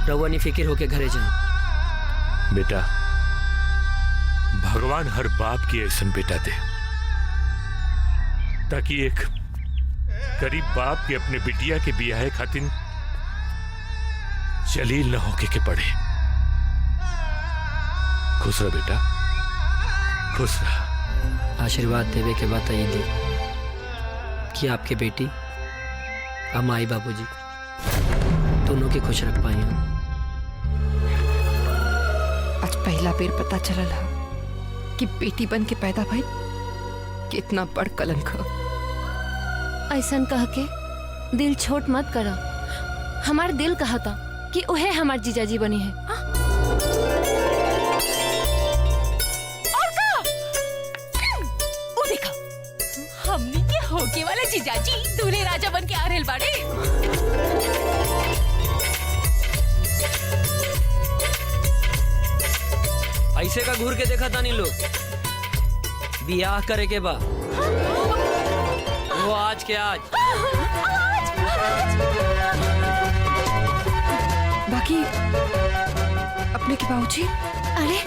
रउआ नहीं फिक्र होके घरे जाए। बेटा, भगवान हर बाप की ऐसन बेटा दे ताकि एक गरीब बाप के अपने बिटिया के बियाह खातिर जलील न होके के पड़े। खुश रह बेटा, खुश रह। आशीर्वाद देवे के बाद ये दी कि आपके बेटी और माई बाबूजी दोनों के खुश रख पाए हैं। आज पहला बेर पता चलल है कि बेटी बन के पैदा भई कितना बड़ कलंक है। ऐसन कह के दिल छोट मत करा। हमार दिल कहता कि उहे हमार जीजाजी बनी है। और का? वो देखा, हमनी के होके वाला जीजाजी दूल्हे राजा बन के आ रहल बाड़े। ऐसे का घूर के देखा था नहीं लोग। बियाह करे के बाद वो आज के आज। बाकी अपने के बाबूजी? अरे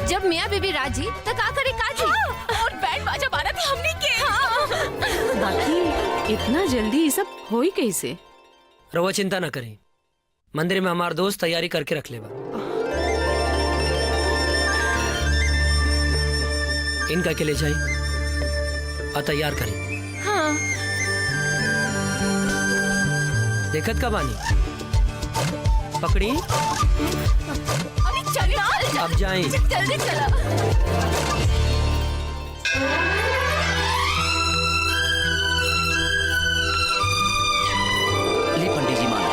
जब मियाँ बीबी राजी तो का करे काजी। और बैंड बाजा बारा थी हमनी के। बाकी इतना जल्दी ये सब होई कैसे? रउआ चिंता न करें, मंदिर में हमार दोस्त तैयारी करके रख लेगा। इनका के ले जाए और तैयार करें। हाँ। देखत का बानी पकड़ी। अभी चल अब जाएं। जल्दी चला। ले पंडित जी माला।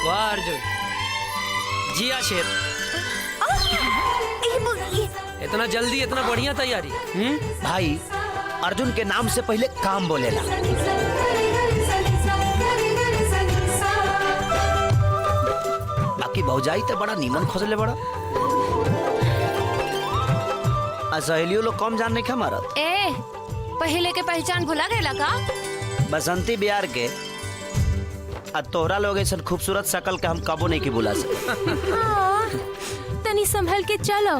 वाह अर्जुन, जिया शेर। इतना जल्दी, इतना बढ़िया तैयारी। भाई, अर्जुन के नाम से पहले काम बोलेला। बाकी भौजाई तो बड़ा नीमन खोजले बड़ा। सहेलियों लोग कम जानने के हमारा। ए, पहले के पहचान भुला गए का? बसंती बिहार के तोहरा लोग ऐसा खूबसूरत शकल के हम कबो नहीं की बुला सकते। हाँ, तनी संभल के चलो,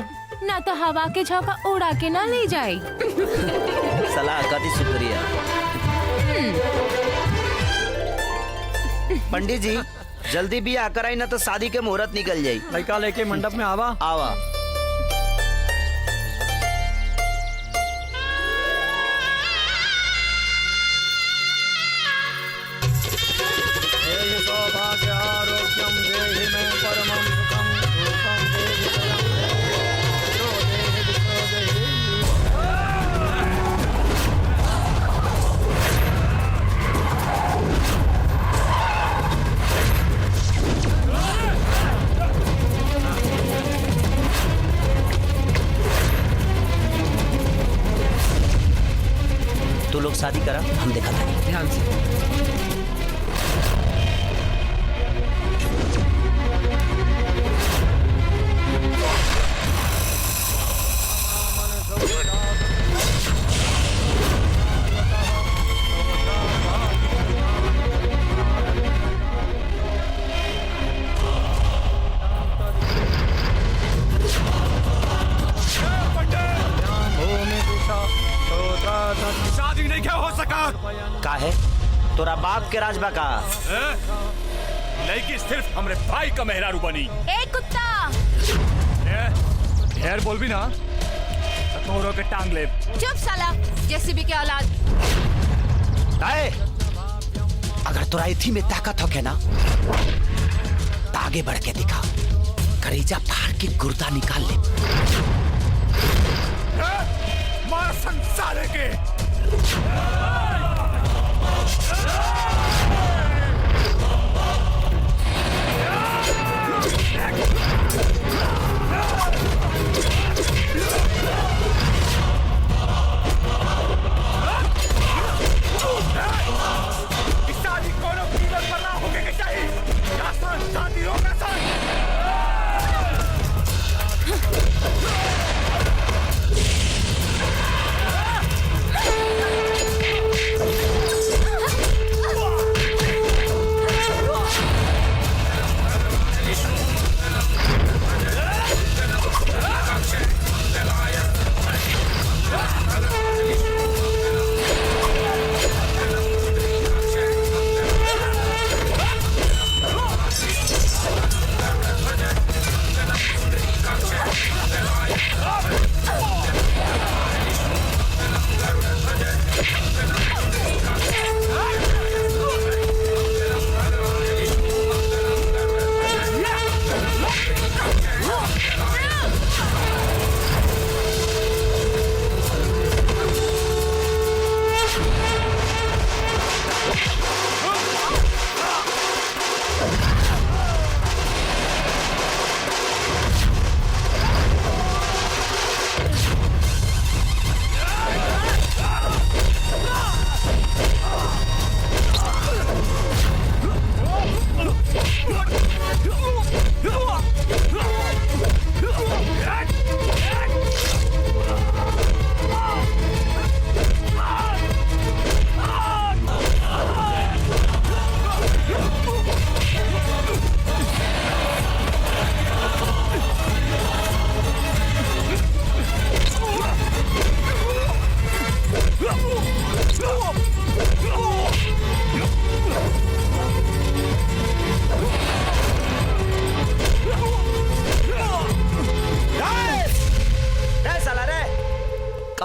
ना तो हवा के झोंका उड़ा के ना ले जाए। सलाह कति शुक्रिया। पंडित जी, जल्दी बियाह कराई ना तो शादी के मुहूर्त निकल जाई। लड़का लेके मंडप में आवा। आवा। तू लोग शादी करा, हम देखा था। ध्यान से। शादी नहीं क्या हो सका? का है तोरा बाप के राजबा का? लेकिन सिर्फ हमरे भाई का मेहरारू बनी। ए कुत्ता, ढेर बोल भी ना तोरो के टांग ले। चुप साला, जेसीबी के औलाद। काहे? अगर तोरा इथी में ताकत हो के ना तो आगे बढ़ के दिखा, करेजा फाड़ के गुर्दा निकाल ले। मार संसार के। शादी कोनो कीमत पर ना होके के चाहिए। शादी होगा सर।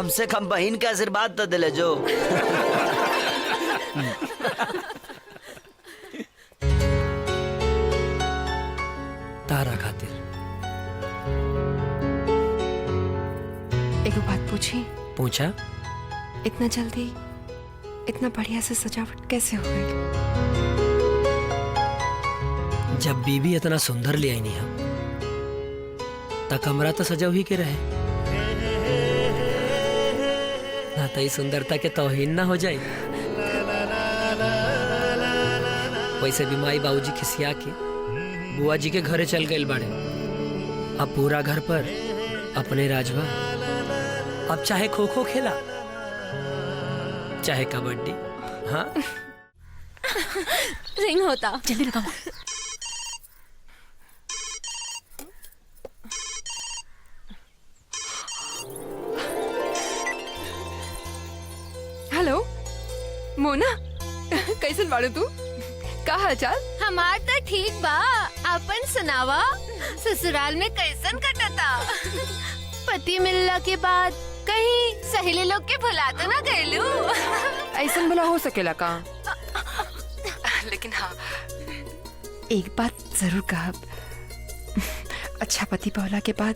से कम बहन के आशीर्वाद तो दिले जो। तारा खातिर। एगो बात पूछी? पूछा। इतना जल्दी इतना बढ़िया से सजावट कैसे हो गई? जब बीबी इतना सुंदर ले आई नहीं हम तक कमरा तो सजा ही के रहे ना, तई सुंदरता के तौहीन ना हो जाए। वैसे भी माई बाबूजी खिसिया के बुआ जी के घरे चल गए बाड़े। अब पूरा घर पर अपने राजवा। अब चाहे खो खो खेला चाहे कबड्डी। हाँ रिंग होता। जल्दी लगाओ। हेलो मोना, कैसन बाड़ू तू? का हाल चाल? हमार तो ठीक बा, अपन सुनावा। ससुराल में कैसन कटता? पति मिलला के बाद कहीं सहेली लोग के भुला तो ना गएलू? ऐसन भला हो सकेला का? लेकिन हाँ, एक बात जरूर कहब, अच्छा पति पहला के बाद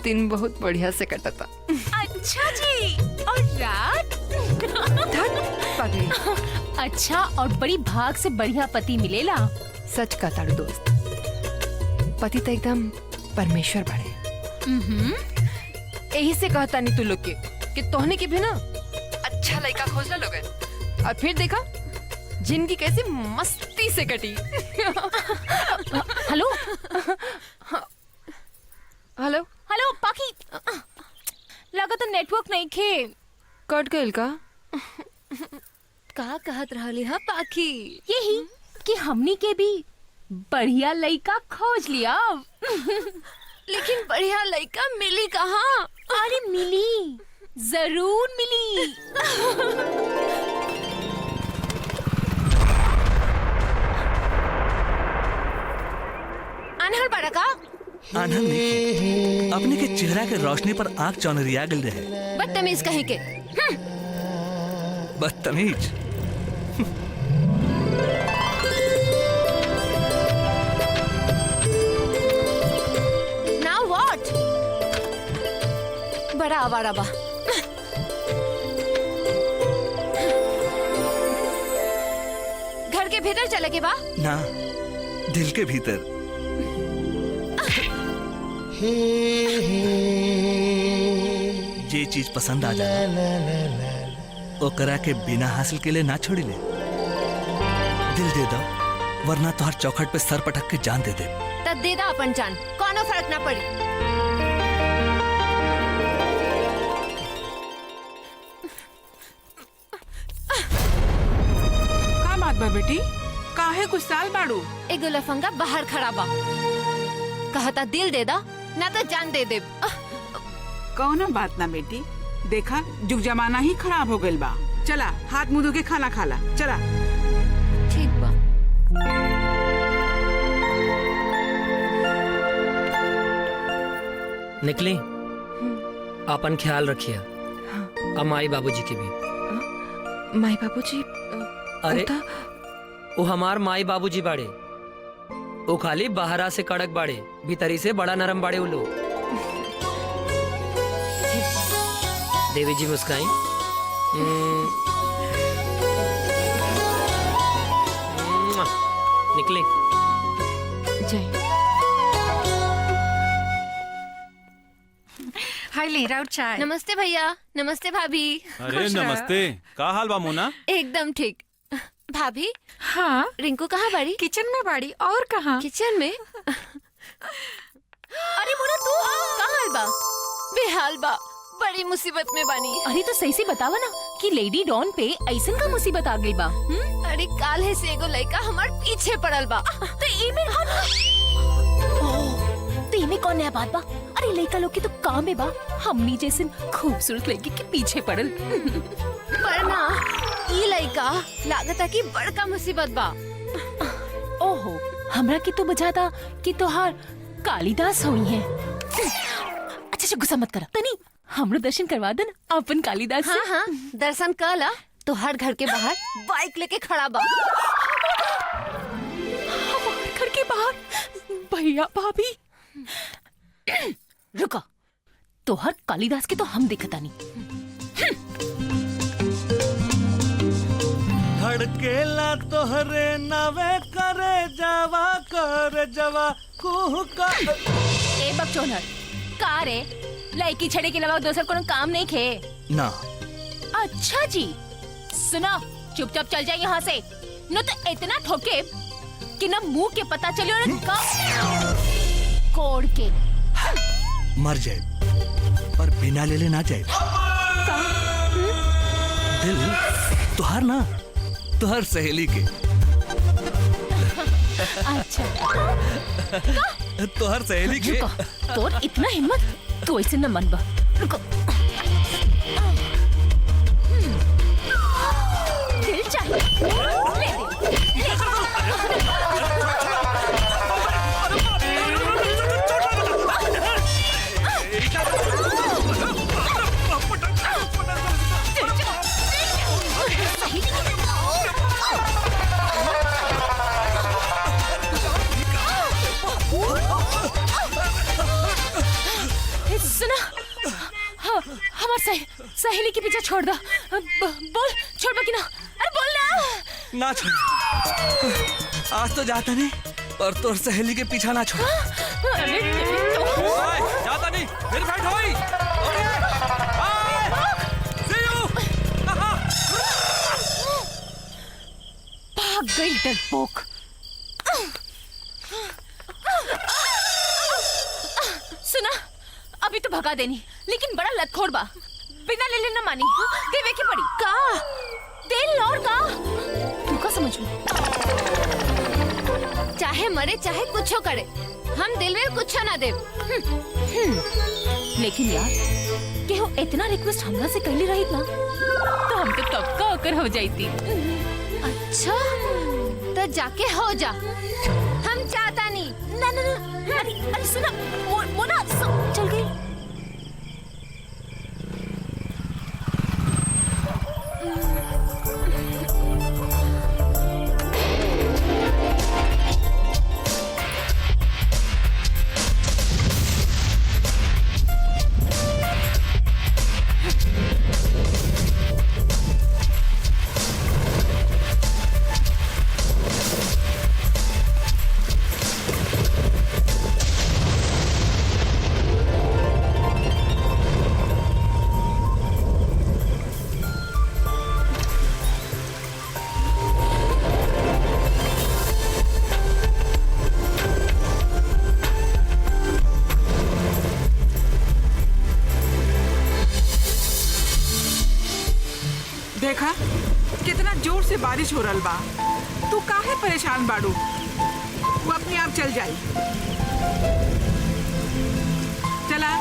दिन बहुत बढ़िया से कटता। अच्छा जी, और रात? पगली, अच्छा, और बड़ी भाग से बढ़िया पति मिलेला। सच का ताड़ू दोस्त, पति तो एकदम परमेश्वर बड़े। यही से कहता नहीं तू लोग के कि तोहने के भी ना अच्छा लड़का खोजना लोग, और फिर देखा जिंदगी कैसी मस्ती से कटी। हेलो हेलो हेलो पाखी, लगा तो नेटवर्क नहीं खे। कट गइल का? का कहत रहली हा पाखी? यही कि हमनी के भी बढ़िया लड़का खोज लिया। लेकिन बढ़िया लड़का मिली कहाँ? अरे मिली, जरूर मिली। अनहर बड़ा का? आनंद देखी अपने के चेहरा के रोशनी पर आंख चौनरिया गल रहे। बदतमीज कहीं के। बदतमीज। Now what? बड़ा आवारा बा। घर के भीतर चले के बा? ना, दिल के भीतर। जे चीज पसंद आ जाए ओकरा के बिना हासिल के लिए ना छोड़ी ले। दिल दे दो, वरना तोहर चौखट पे सर पटक के जान दे दे। तब दे दा अपन जान, कोनो फर्क ना पड़ी। का बात बा बेटी? काहे गुस्साल बाड़ू? एगो लफंगा बाहर खड़ा बा, कहता दिल दे दा ना तो जान दे दे। कौनो बात ना बेटी, देखा जुग जमाना ही खराब हो गइल बा। चला हाथ मुंह धो के खाना खाला। चला। ठीक बा। निकली, अपन ख्याल रखिए। अब माई बाबूजी की भी। माई बाबूजी? अरे वो हमार माई बाबूजी बाड़े, वो खाली बाहरा से कड़क बाड़े, भीतरी से बड़ा नरम बाड़े वो लोग। देवी जी मुस्काई। निकले। जय। हाय ले राउत चाय। नमस्ते भैया। नमस्ते भाभी। अरे नमस्ते, का हाल बा मोना? एकदम ठीक। भाभी, हाँ रिंकू कहाँ बाड़ी? किचन में बाड़ी। और कहाँ? किचन में। अरे मोना तू कहाँ बा? बेहाल बा, बड़ी मुसीबत में बानी। अरे तो सही से बतावा ना कि लेडी डॉन पे ऐसन का मुसीबत आ गई बा। अरे काल है से एगो लड़का हमार पीछे पड़ल बा। तो इमे तो इमे कौन नया बात बा? अरे लड़का लोग की तो काम है बा, हमनी जैसे खूबसूरत लड़की के पीछे पड़ल। पर ना ई लड़का लागता कि बड़का मुसीबत बा। ओहो, हमरा की तो बुझाता कि तोहार कालिदास हुई है। अच्छा गुस्सा मत करा तनी, हमरो दर्शन करवा दन अपन कालिदास से। हाँ हाँ दर्शन कर ला। तो हर घर के बाहर बाइक लेके खड़ा बा। हमारे घर के बाहर भैया भाभी। रुका, तो हर कालिदास के तो हम देखता नहीं। धड़केला तोहरे नवे करे जवा कुह का। ए बकचोदर, का रे लड़की छड़े के अलावा दूसर कोनो काम नहीं खे ना। अच्छा जी, सुना, चुपचाप चल जाए यहाँ से, न तो इतना ठोके कि न मुंह के पता चले और का कोड़ के मर जाए पर बिना ले ना जाए। दिल तुहार ना, तुहार सहेली के। अच्छा तुहार सहेली के। रुको, तोर इतना हिम्मत, तू ऐसे न मन बा। रुको, दिल चाहिए, ले दे। सुना, हाँ, हमारे सहेली के पीछे छोड़ दो। बोल, छोड़ बा कि ना? अरे बोल ना। ना छोड़, आज तो जाता नहीं, पर तोर सहेली के पीछा ना छोड़। अरे जाता नहीं, फिर फाइट होई। भाग गई डरपोक। सुना, अभी तो भगा देनी, लेकिन बड़ा लतखोर बा, बिना ले लेना मानी, देवे की पड़ी का दिल और का तू का समझ में। चाहे मरे चाहे कुछ करे, हम दिल में कुछ ना दे। लेकिन यार केहू इतना रिक्वेस्ट हमरा से कहली रही ना, तो हम तो कब का होकर हो जाती। अच्छा तो जाके हो जा, हम चाहता नहीं। ना ना ना, अरे सुना, मोना चल गई। देखा कितना जोर से बारिश हो रहा बा, तू काहे परेशान बाड़ू? वो अपने आप चल जाई। चला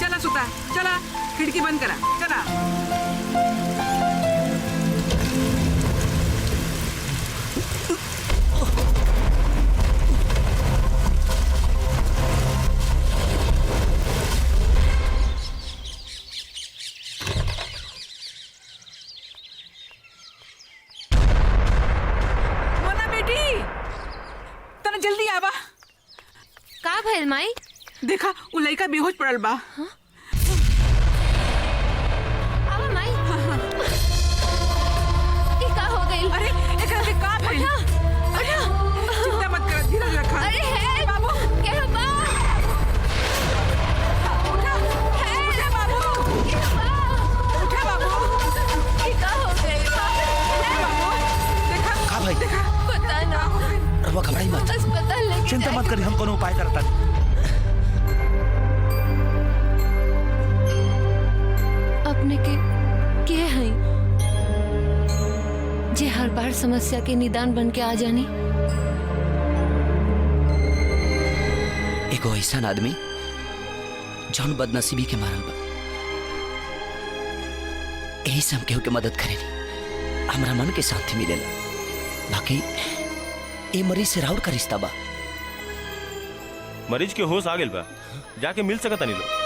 चला सुता, चला खिड़की बंद करा, चला। जल्दी आवा। का भइल माई? देखा उ लड़का बेहोश पड़ल बा। आवा माई। ई का हो गइल? अरे एकरा से का भइल? उठा, चिंता मत कर, धीरज रखा। अरे है बाबू, के बा? उठा, उठा बाबू, के बा? उठा बाबू। ई का हो गइल? बाबू, देखा का भाई? देखा पता ना, रवा घबराई मत, अस्पताल लेके चिंता जाए। मत करी, हम कोनो उपाय करता। अपने के हैं जे हर बार समस्या के निदान बन के आ जानी। एगो ऐसा आदमी जौन बदनसीबी के मारल बा, यही से हम केहू के मदद करेनी, हमरा मन के शांति मिलेला। बाकी ए मरीज से राउर का रिश्ता बा। मरीज के होश आ गेल बा, जाके मिल सकता नहीं लो।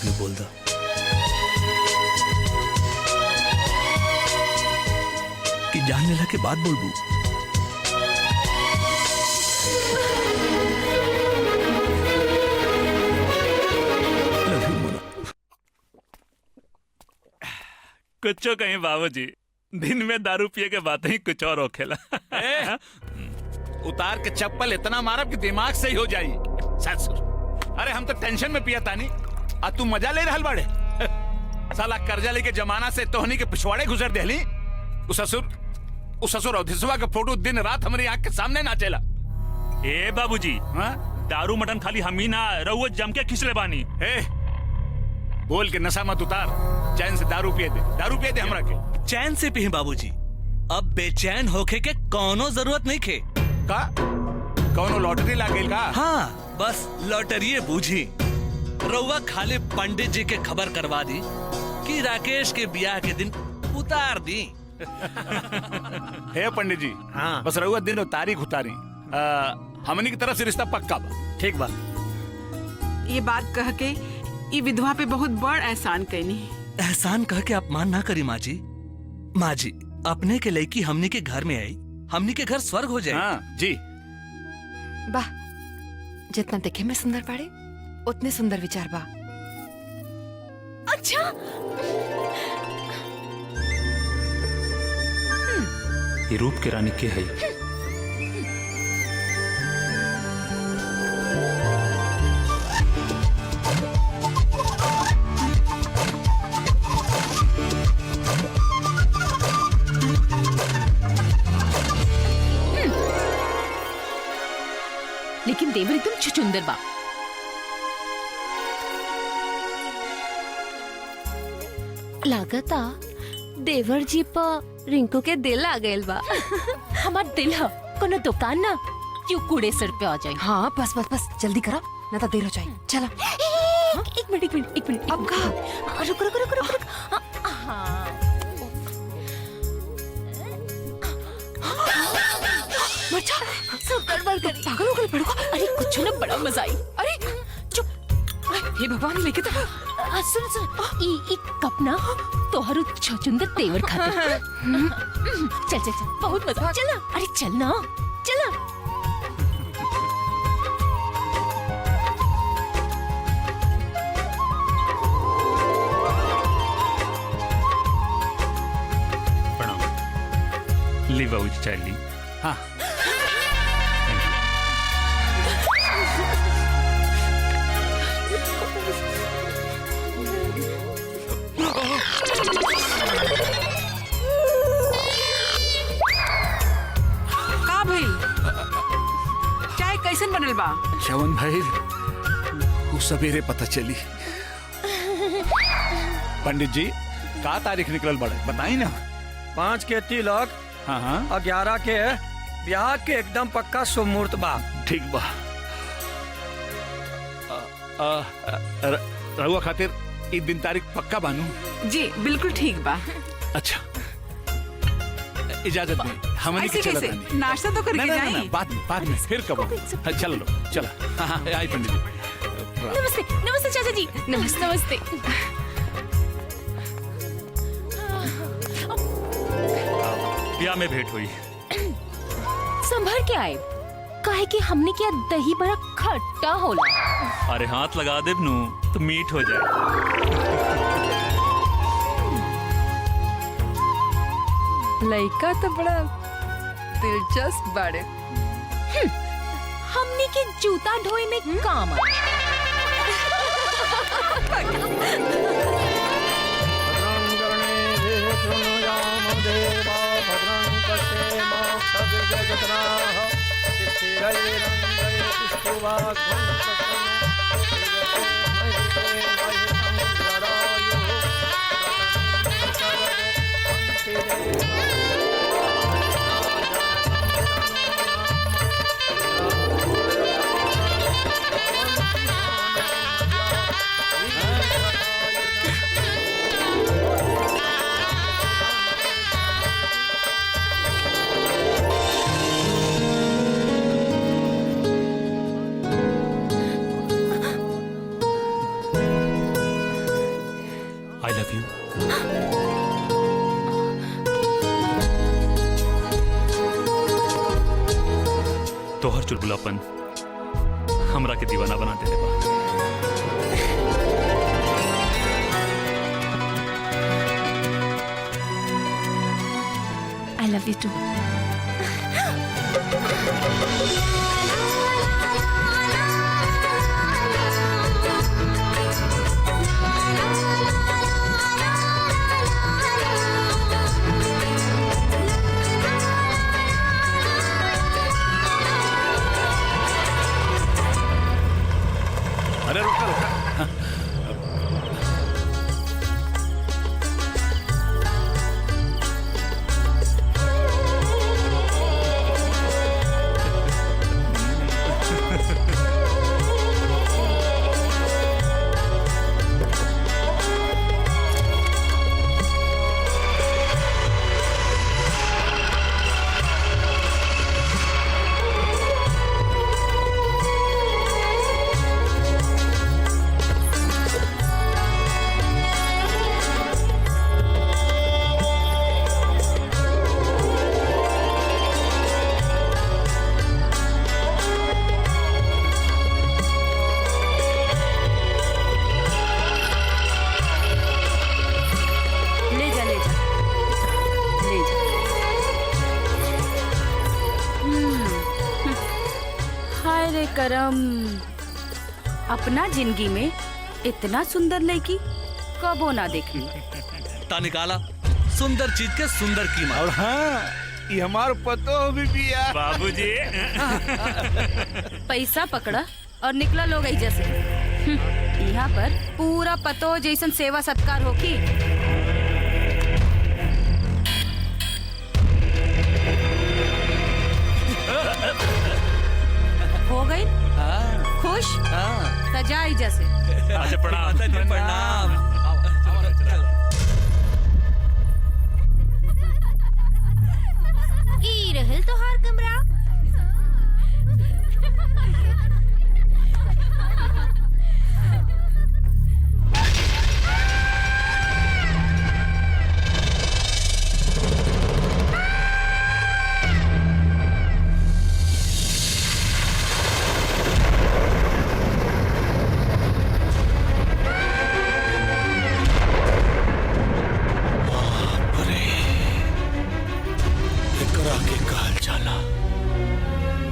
में बोल दो। कि जान लेला के बाद बोलबू। लव यू मोना। कुछ कहीं बाबूजी, दिन में दारू पिए के बात ही कुछ और होखेला। उतार के चप्पल इतना मारब कि दिमाग सही हो जाई। ससुर, अरे हम तो टेंशन में पिया तानी, आ तू मजा ले रहल बाड़े। साला कर्जा लेके जमाना से तोहनी के पिछवाड़े गुजर देहली। उस ससुर अवधिसवा का फोटो दिन रात हमारी आंख के सामने नाचेला। ए बाबूजी, हाँ? दारू मटन खाली हम ही ना रहुआ जम के खिंचले बानी। बोल के नशा मत उतार, चैन से दारू पिए दे हमरा के। चैन से पी बाबूजी, अब बेचैन होके के कोनो जरूरत नहीं खे। का कौनो लॉटरी लागेल का? हाँ, बस लॉटरी बूझी। रउआ खाली पंडित जी के खबर करवा दी कि राकेश के ब्याह के दिन उतार दी। हे पंडित जी, हाँ। बस रहुआ दिन और तारीख उतारी। हमनी की तरफ से रिश्ता पक्का बा। ठीक बा। ये बात कह के ये विधवा पे बहुत बड़ एहसान कैनी। एहसान कह के अपमान ना करी माँ जी। माँ जी, अपने के लड़की हमनी के घर में आई, हमनी के घर स्वर्ग हो जाए। हाँ जी। वाह, जितना देखे में सुंदर पड़े उतने सुंदर विचार बा। अच्छा, ये रूप के रानी के है। लेकिन देवर एकदम छुचुंदर बा। लागता देवर जी पर रिंकू के दिल आ गइल बा। हमार दिल है कोनो दुकान ना क्यों कूड़े सर पे आ जाए। हाँ, बस बस बस जल्दी करो, ना तो देर हो जाए। चलो। एक मिनट अब कहा? रुक हाँ। मचा, सब गड़बड़ करी। पागल हो गए बड़को। अरे कुछ ना, बड़ा मजा आई। अरे चुप। हे भगवान, लेके तो सुन ई कप ना तोहरो छुचुंदर तेवर खाते। चल बहुत मजा। चल ना, अरे चल ना, चल ना। प्रणाम। ली बाबूजी चाय ली। हाँ। का भइल? चाय कैसन बनल बा? श्रवण भाई, वो सवेरे पता चली। पंडित जी, का तारीख निकलल बड़े बताई ना। 5 के तिलक, हाँ हाँ 11 के ब्याह के एकदम पक्का शुभ मुहूर्त बा। ठीक बा। रहुआ खातिर ई दिन तारीख पक्का बानू। जी बिल्कुल ठीक बा। अच्छा, इजाजत नहीं, हमने ऐसे चला कैसे? तानी। नाश्ता तो करके ना, जाएं। बाद में फिर कब? चलो लो, चला। हाँ, आई पंडित जी। नमस्ते चाचा जी। नमस्ते। ब्याह में भेंट हुई। संभर के आए, काहे कि हमने क्या दही बड़ा खट्टा होला। अरे हाथ लगा दे नू तो मीठ हो जाए। लड़का तो बड़ा दिलचस्प बाड़े। हमने के जूता ढोए में काम आए। I love you. तोहर चुलबुलापन हमरा के दीवाना बना देले बा। I love you too. अरे रुका रुका। करम, अपना जिंदगी में इतना सुंदर लड़की कबो ना देखी। ता निकाला सुंदर चीज के सुंदर कीमत। और हाँ, ये हमार पतो भी बिया। बाबूजी पैसा पकड़ा और निकला लोग ऐसे से। यहाँ पर पूरा पतो जैसन सेवा सत्कार होगी। हो गई खुश? सजाई जैसे। अच्छा प्रणाम। प्रणाम। ई रहल तोहार कमरा।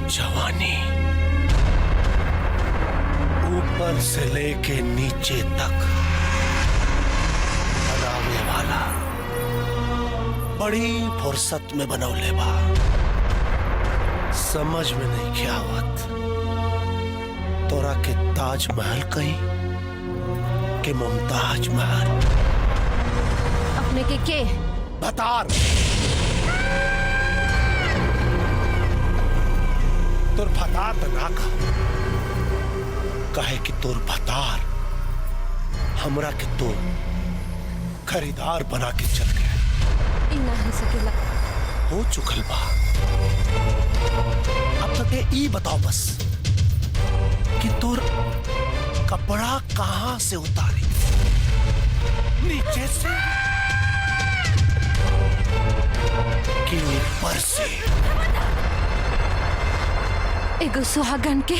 जवानी ऊपर से लेके नीचे तक बनावे वाला बड़ी फुर्सत में बनौले बा। समझ में नहीं क्या आवत तोरा के ताजमहल कहीं के मुमताज महल। अपने के बतार तोर भतार त ना कहे कि तोर भतार हमरा के तो खरीदार बना के चल गए। इना हो सकेला हो चुकल बा। अब तो ते ई बताओ बस कि तोर कपड़ा कहां से उतारी, नीचे से कि ऊपर से? एगो सुहागन के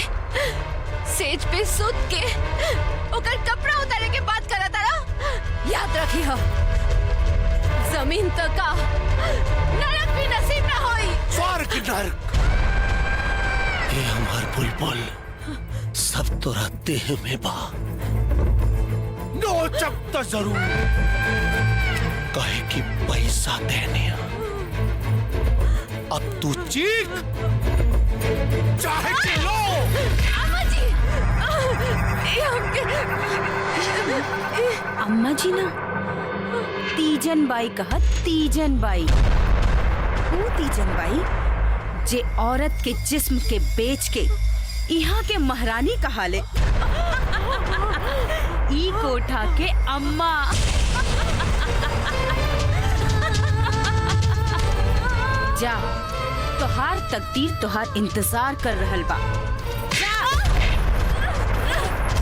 सेज पे सूत के ओकर कपड़ा उतारे के बात करा तारा। याद रखी हो, जमीन तो का नरक भी नसीब न होई। स्वर्ग नरक ये हमार बुलबुल सब तोरा देह में बा। नोचब तो जरूर कहे कि पैसा देने। अब तू चीख चाहे चिल्लो। अम्मा जी, अम्मा जी ना, तीजन बाई कहा। तीजन बाई वो तीजन बाई जे औरत के जिस्म के बेच के यहाँ के महारानी कहा ले। ई कोठा के अम्मा। जा, तोहार तकदीर तोहार इंतजार कर रहल बा। जा।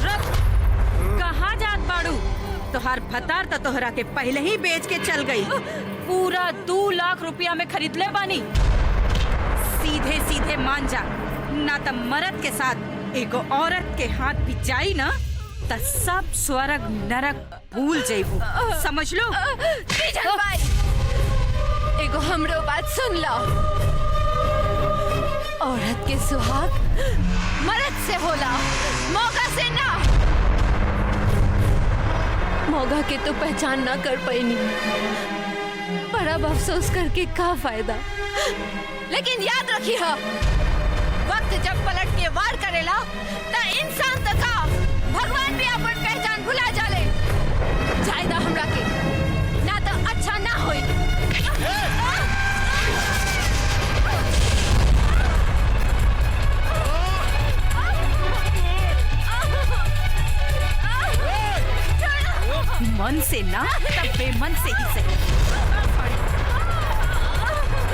रुक, कहाँ जात बाड़ू? तोहार भतार तो तोहरा के पहले ही बेच के चल गई। पूरा 2 लाख रुपया में खरीद ले बानी। सीधे सीधे मान जा, ना तो मर्द के साथ एगो औरत के हाथ भी जाई ना तो सब स्वर्ग नरक भूल जाइबू, समझ लो। तीजन भाई एगो हमरो बात सुन लो। औरत के सुहाग मर्द से होला, मौका से ना। मौका के तो पहचान ना कर पाईनी, पर अब अफसोस करके का फायदा। लेकिन याद रखिए, वक्त जब पलट के वार करेला तो इंसान तक का भगवान भी अपन पहचान भुला जाले। जायदा हमरा के ना तो अच्छा ना होई। मन से ना तब बेमन से ही सही।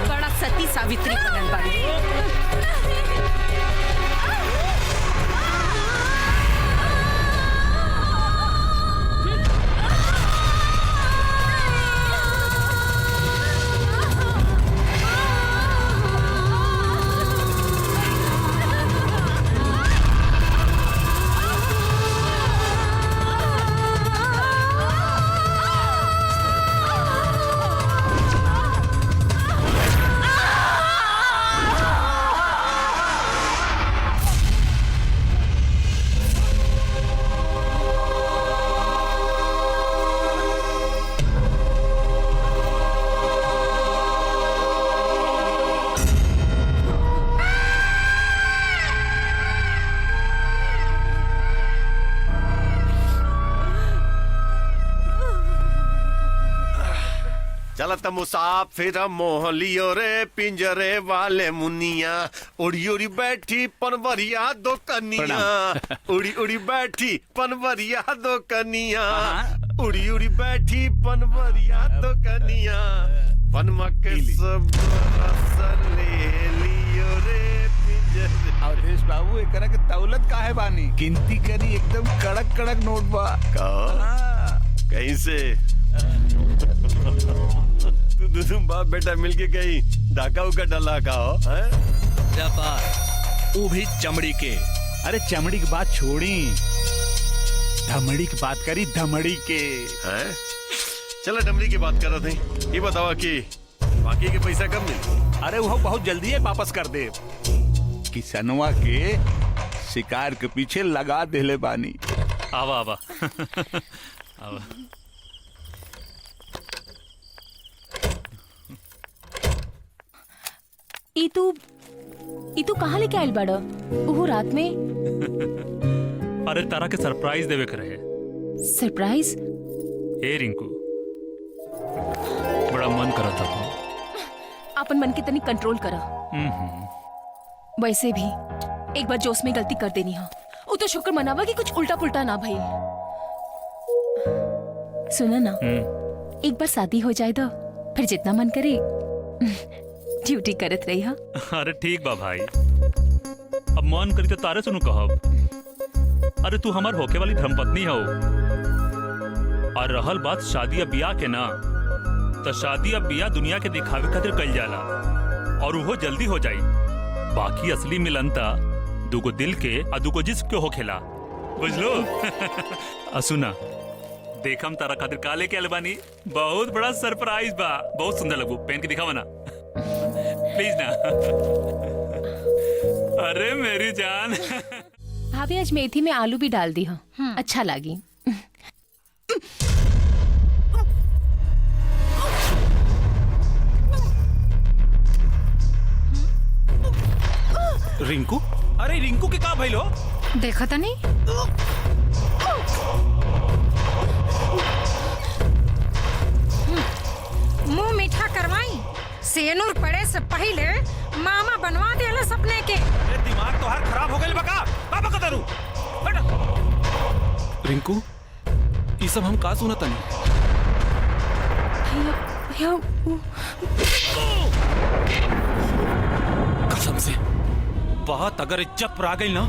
बड़ा सती सावित्री बनल बाड़ी। चलत मुसाफिर मोह लियो रे पिंजरे वाले मुनिया, उड़ी उड़ी बैठी पनवरिया दो कनिया, उड़ी उड़ी बैठी पनवरिया दो कनिया, उड़ी उड़ी बैठी पनवरिया दो कनिया, पनमक सब रस ले लियो रे पिंजरे। अवधेश बाबू एकरा के दौलत काहे बानी? गिनती करी एकदम कड़क कड़क नोट बा। कहीं से तुम बाप बेटा मिलके कहीं डाका उका डला का हो? वो भी चमड़ी के। अरे चमड़ी की बात छोड़ी, धमड़ी की बात करी, धमड़ी के। हैं? चलो डमरी की बात कर रहे थे। ये बताओ कि बाकी के पैसा कब मिले? अरे वो बहुत जल्दी है वापस कर दे। किसनवा के शिकार के पीछे लगा देले बानी। आवा आवा आवा। ई तू कहाँ लेके आयल बाड़ा? वो रात में? अरे तारा के सरप्राइज देवे के रहे। सरप्राइज? ए रिंकू, बड़ा मन करा था। अपन मन के तनी कंट्रोल करा। वैसे भी एक बार जोश में गलती कर देनी है। वो तो शुक्र मनावा कि कुछ उल्टा पुल्टा ना भइल। सुना ना, एक बार शादी हो जाए तो फिर जितना मन करे ड्यूटी करत रही हा। अरे ठीक बा भाई, अब मन करी तो तारे सुनू कहब। अरे तू हमार होके वाली धर्मपत्नी हो। और रहल बात शादी या बियाह के ना, तो शादी या बियाह दुनिया के दिखावे खातिर कइल जाला और वो जल्दी हो जाई। बाकी असली मिलन ता दुगो दिल के और दुगो जिस्म के होखेला, बुझलो? सुना, देखम तारा खातिर काले के अलबानी बहुत बड़ा सरप्राइज बा। बहुत सुंदर लगू, पहन के दिखावा ना प्लीज ना। अरे मेरी जान। भाभी आज मेथी में आलू भी डाल दी हाँ, अच्छा लगी। रिंकू, अरे रिंकू के का भइलो? देखा था नहीं? मुंह मीठा करवाई, सेनुर पड़े से पहले मामा बनवा देला सपने के। दिमाग तो हर खराब हो गइल बका। बाबा का दारू रिंकू, ये सब हम का सुनत नहीं? कसम से बात अगर इज्जत पर आ गई ना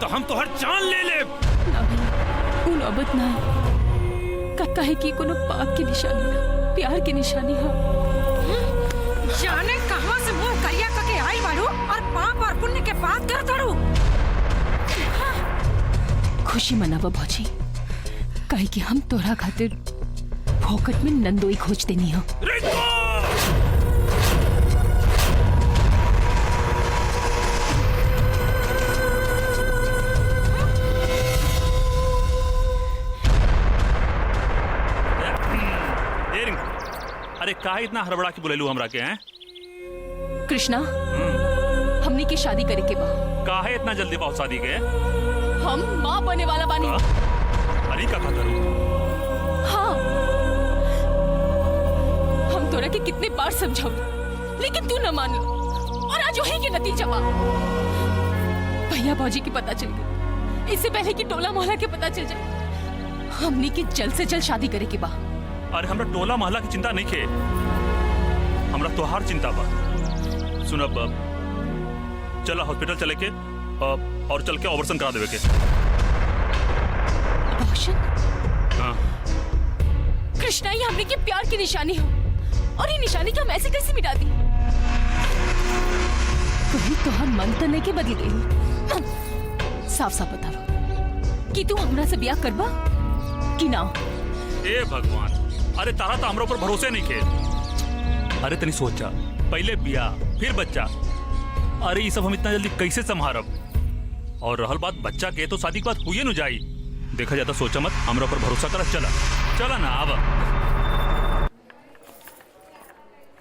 तो हम तो हर जान ले ले। नौबत ना। कहे कि कोनो पाप की निशानी ना प्यार की निशानी है। जाने कहां से मुंह करिया करके आई बाड़ू और पाप और पुण्य के बात कर ताड़ू। खुशी मनावा भौजी, कहे कि हम तोरा खातिर फोकट में नंदोई खोज देनी हो। अरे काहे इतना हड़बड़ा के बोलेलू हमरा के हैं? कृष्णा, हमनी की शादी करे के बा। काहे इतना जल्दी बहुत शादी के? हम माँ बने वाला बानी। अरे का करूं? हाँ, हम तोरा के कितने बार समझाऊ, लेकिन तू न मान लो और आज वही के नतीजा बा। भैया भौजी की पता चल गई, इससे पहले कि टोला मोहल्ला के पता चल जाए। हमनी की जल्द से जल्द शादी करे के बा। अरे हमरा टोला मोहल्ला की चिंता नहीं खे, हमरा तोहार चिंता बा। सुन अब चला हॉस्पिटल चले के और चल के ऑपरेशन करा देवे के। ऑपरेशन? हाँ। कृष्णा, ये हमने के प्यार की निशानी हो और ये निशानी को हम ऐसे कैसे मिटा दी? कहीं तो हम मन तो नहीं के बदल गई। साफ साफ बताओ कि तू हमरा से ब्याह करबा कि ना? ए भगवान, अरे तारा तो हमरा ऊपर भरोसे नहीं खे। अरे तनी सोचा, पहले ब्याह फिर बच्चा। अरे ये सब हम इतना जल्दी कैसे संभारब? और रहल बात बच्चा के, तो शादी के बाद हुई न जाई। देखा जाता, सोचा मत, हमरा ऊपर भरोसा कर। चला चला ना, आवा।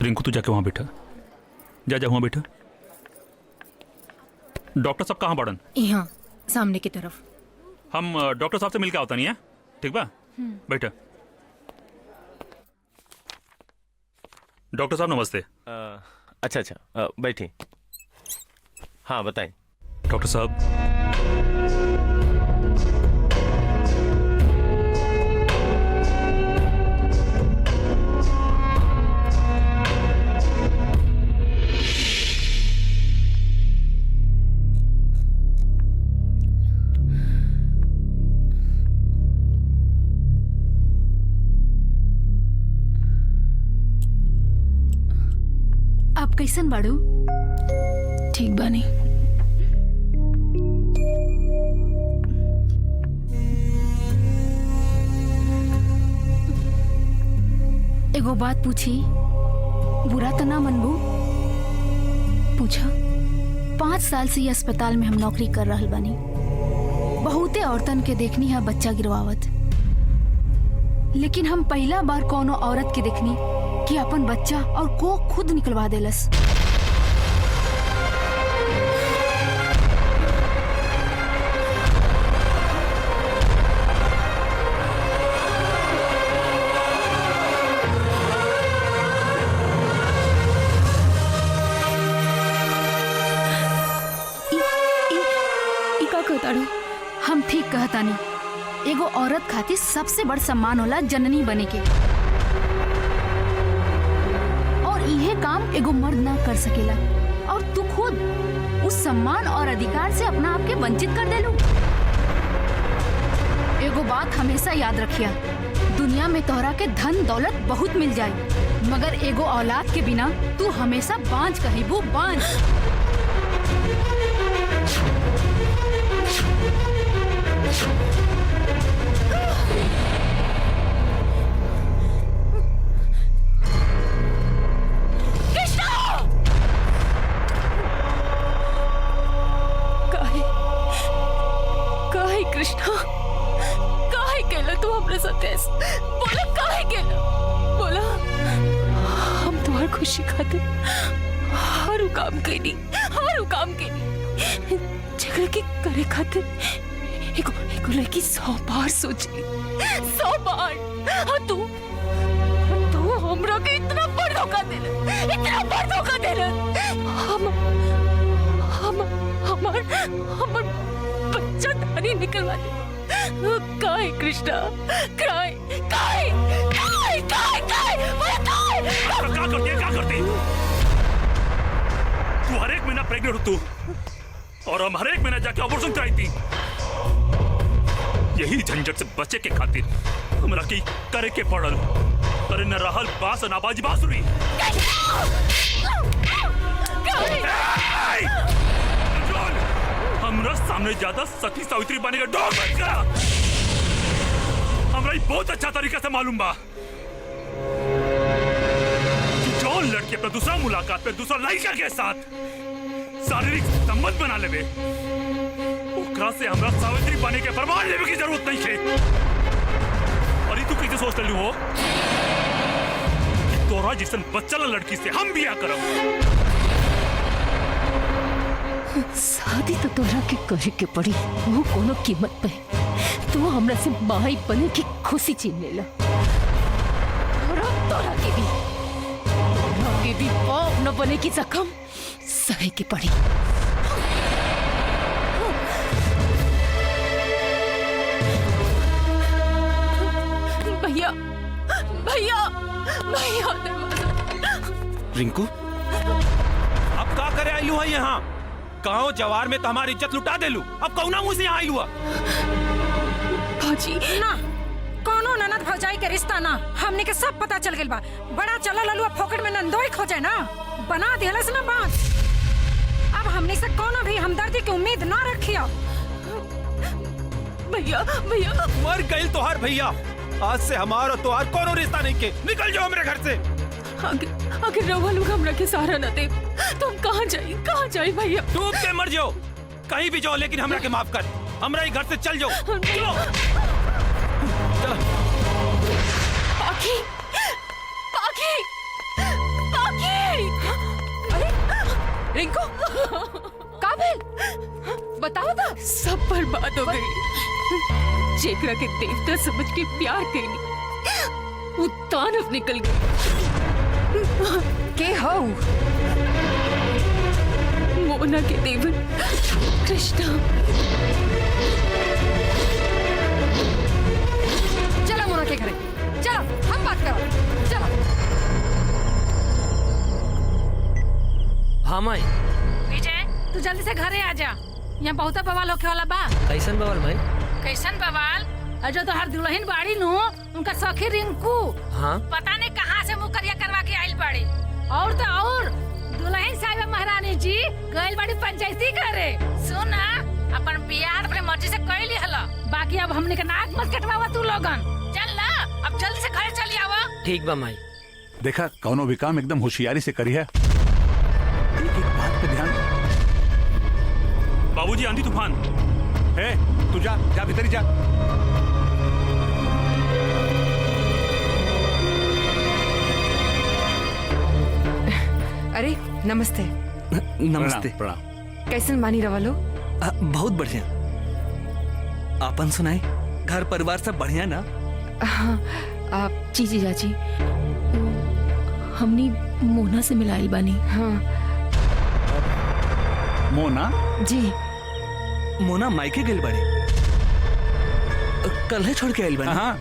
रिंकू तू जाके वहां बैठा, जा वहां बैठा। डॉक्टर साहब कहाँ पड़न? यहाँ सामने की तरफ। हम डॉक्टर साहब से मिलकर आवता नहीं है, ठीक बा? बैठा। डॉक्टर साहब नमस्ते। अच्छा बैठिए। हाँ बताएं। डॉक्टर साहब, आप कैसन बाड़ू? ठीक बानी। एगो बात पूछी, बुरा तो ना मनबू? पूछा। 5 साल से ये अस्पताल में हम नौकरी कर रहल बानी। बहुते औरतन के देखनी है बच्चा गिरवावत, लेकिन हम पहला बार कोनो औरत के देखनी कि अपन बच्चा और को खुद निकलवा देलस। हम ठीक कहतानी, एगो औरत खातिर सबसे बड़ सम्मान होला जननी बने के, और इहे काम एगो मर्द ना कर सकेला। और तू खुद उस सम्मान और अधिकार से अपना आप के वंचित कर देलू। एगो बात हमेशा याद रखिया, दुनिया में तोहरा के धन दौलत बहुत मिल जाए, मगर एगो औलाद के बिना तू हमेशा बांझ कहिबू, बांझ। कृष्णा, काहे केला तू हमरे साथ ऐसे? बोला काहे केला? बोला। हम तुम्हारी खुशी खातिर हर काम कईनी, जगह के करे खातिर एगो लड़की 100 बार सोची, 100 बार। और तू हमरा के इतना बड़ धोखा देला। हमर बच्चा धानी निकलवा दे। काहे कृष्णा, काहे? क्या करती? तू हर एक महीना प्रेग्नेंट हो तू, और हम हर एक महीना जाके ऑपरेशन कराई थी। यही झंझट से बचे के खातिर हमरा की करे के पड़ल। करे न रहल बास न बाजी बांसुरी। हमरा सामने ज्यादा सती सावित्री बने का डर मत करा। हमरा बहुत अच्छा तरीका से मालूम बा जो लड़की अपना दूसरा मुलाकात पे दूसरा लड़का के साथ शारीरिक संबंध बना लेवे, ओकरा से हमरा सावित्री बने के प्रमाण लेवे की जरूरत नहीं है। और तू कैसे सोच रही हो कि तोरा जिसन बच्चा लड़की से हम बिया करब? शादी तो तोरा के करे के पड़ी, वो कोनो कीमत पे। तू हमरा से माई बने की खुशी छीन लेला। तोरा के भी बाप न बने की जख्म सहे के पड़ी। भैया भैया भैया रिंकू, अब का करे आयलू है यहाँ? कहो जवार में तो हमारी इज्जत लुटा देलू, अब कौना मुंह से यहाँ आयलू? भौजी ना, कोनो ननद भौजाई के रिश्ता ना, हमने के सब पता चल गइल बा। बड़ा चला ललुआ फोकट में नंदोई खोजे ना, बना दिहलस ना बात। अब हमने से कोनो भी हमदर्दी की उम्मीद ना रखियो। भैया भैया मर गई तोहार भैया। आज से हमारा तोहार कोनो रिश्ता नहीं के, निकल जाओ मेरे घर से। अगर रवा लोग हमरा के सहारा न दे तो हम कहाँ जाए भैया? डूब के मर जाओ, कहीं भी जाओ, लेकिन हमरा के माफ कर। हमरा ही घर से चल जाओ। चलो चलो। पाखी पाखी पाखी। अरे रिंकू काबिल बताओ तो। सब बर्बाद हो गई। जेकरा के देवता समझ के प्यार कैनी, वो दानव निकल गई। के हो? मोना के देवर कृष्णा। चलो मोना के घरे, चलो हम बात करो, चलो। हाँ माई। विजय तू जल्दी से घरे आ जा, यहाँ बहुत बवाल होके वाला बा। कैसन बवाल माई? कैसन बवाल? जो तो हर दुल्हन बाड़ी नु, उनका सखी रिंकू हाँ पता नहीं कहाँ से मुकरिया करवा के आइल बाड़ी। और तो और दुल्हन साहिबा महारानी जी गइल बाड़ी पंचायती करे। सुन अपन बियाह अपने मर्जी से कर ली हला, बाकी अब हमने के नाक मत कटवावा तू लोगन। चल ना, अब जल्दी से घर चली आवा। ठीक बा माई। देखा, कौनो भी काम एकदम होशियारी से करी है। एक एक बात पे ध्यान। बाबूजी आंधी तूफान है, तू जा भीतर ही जा। अरे नमस्ते। नमस्ते। प्रणाम। कैसन बानी रवा लो? बहुत बढ़िया। आपन सुनाए, घर परिवार सब बढ़िया ना? हाँ, आप जी जी चाची, हमनी मोना से मिलाइल बानी। हाँ मोना जी। मोना मायके गेल बाड़ी, कल है छोड़ के आइल बानी। हाँ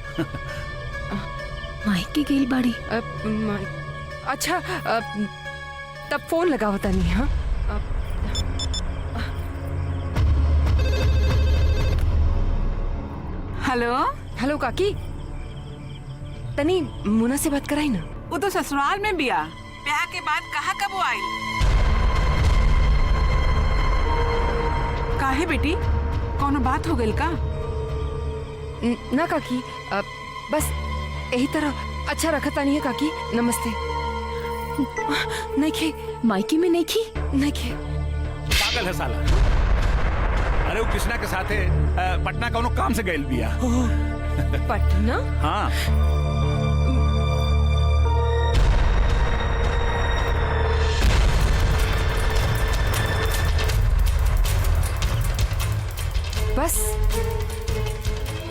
मायके गेल बाड़ी। अच्छा तब फोन लगा होता नहीं। हाँ हेलो हेलो काकी, तनी मुना से बात कराई ना। वो तो ससुराल में बिया, ब्याह के बाद कहाँ कब वो आई? काहे बेटी, कोनो बात हो गई का? ना काकी, बस यही तरह अच्छा रखता नहीं है काकी। नमस्ते। नहीं खे मायके में नहीं खी। नहीं खे। पागल है साला। अरे वो कृष्णा के साथ पटना कौनो काम से गइल बिया। पटना? हाँ। बस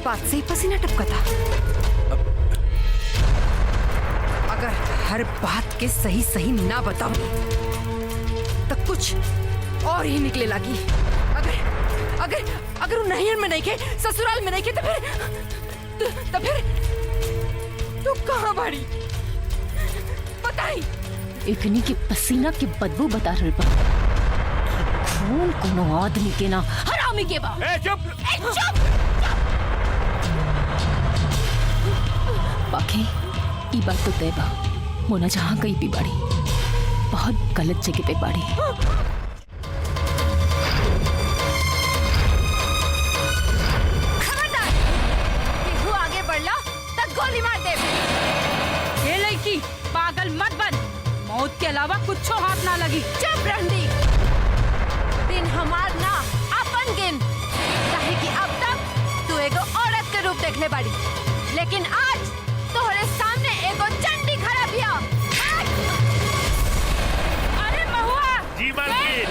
बात से ही पसीना टपका था। अगर हर बात के सही सही ना बताऊंगी तो कुछ और ही निकले लगी। अगर अगर वो नैहर में नहीं खे, ससुराल में नहीं खे, तो फिर तू कहाँ बाड़ी बताई? इतनी की पसीना की बदबू बता रही बा। खून कोनो आदमी के ना हरामी के बा। चुप। चुप। आंखें ई बात तो तय बा मोना जहाँ गई भी बाड़ी बहुत गलत जगह पे बाड़ी। खबरदार केहू आगे बढ़ला तब गोली मार दे। ये लड़की पागल मत बन, मौत के अलावा कुछ हाथ ना लगी। चुप रंडी, दिन हमार ना अपन गिन, काहे कि अब तक तू एगो औरत के रूप देखले बाड़ी, लेकिन आज तोहरे सामने एगो चंडी खड़ा बिया। अरे महुआ जी मालकिन।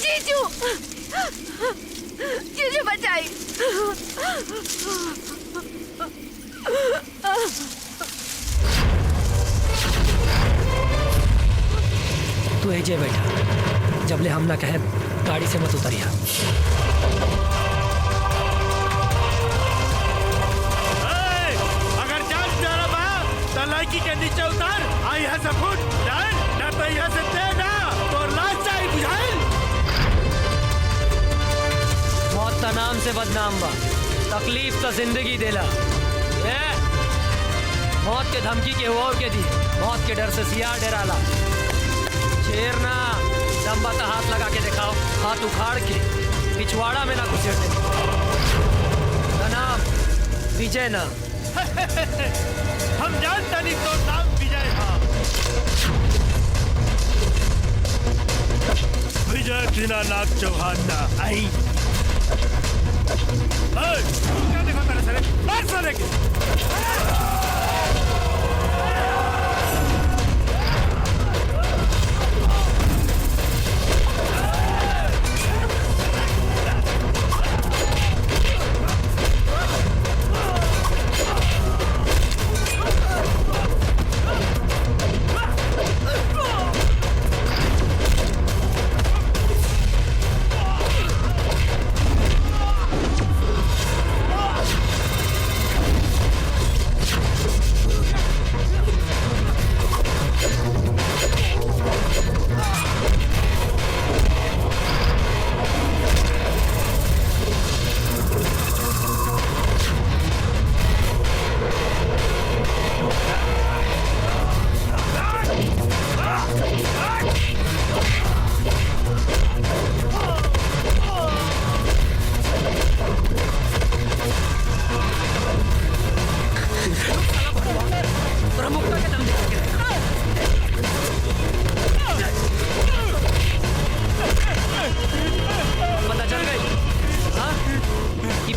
जीजू, जीजू बचाई। तू एजे बैठा, जबले हम ना कहे गाड़ी से मत उतरिया। अगर जान प्यारा बा तो लड़की के नीचे उतार, आई है से फुट डर ना तो यहाँ से दे ना तो लाश चाहिए बुझाइल। मौत का नाम से बदनाम बा, तकलीफ तो जिंदगी देला। ए, मौत के धमकी के और के दी, मौत के डर से सियार डराला। शेर ना दम्बा तो हाथ लगा के दिखाओ, हाथ उखाड़ के पिछवाड़ा में ना घुसेड़ दे। का नाम विजय ना। हम जानता नहीं तो नाम विजय था। विजय दीनानाथ चौहान ना आई। क्या देखो तेरे सरे? मार साले के।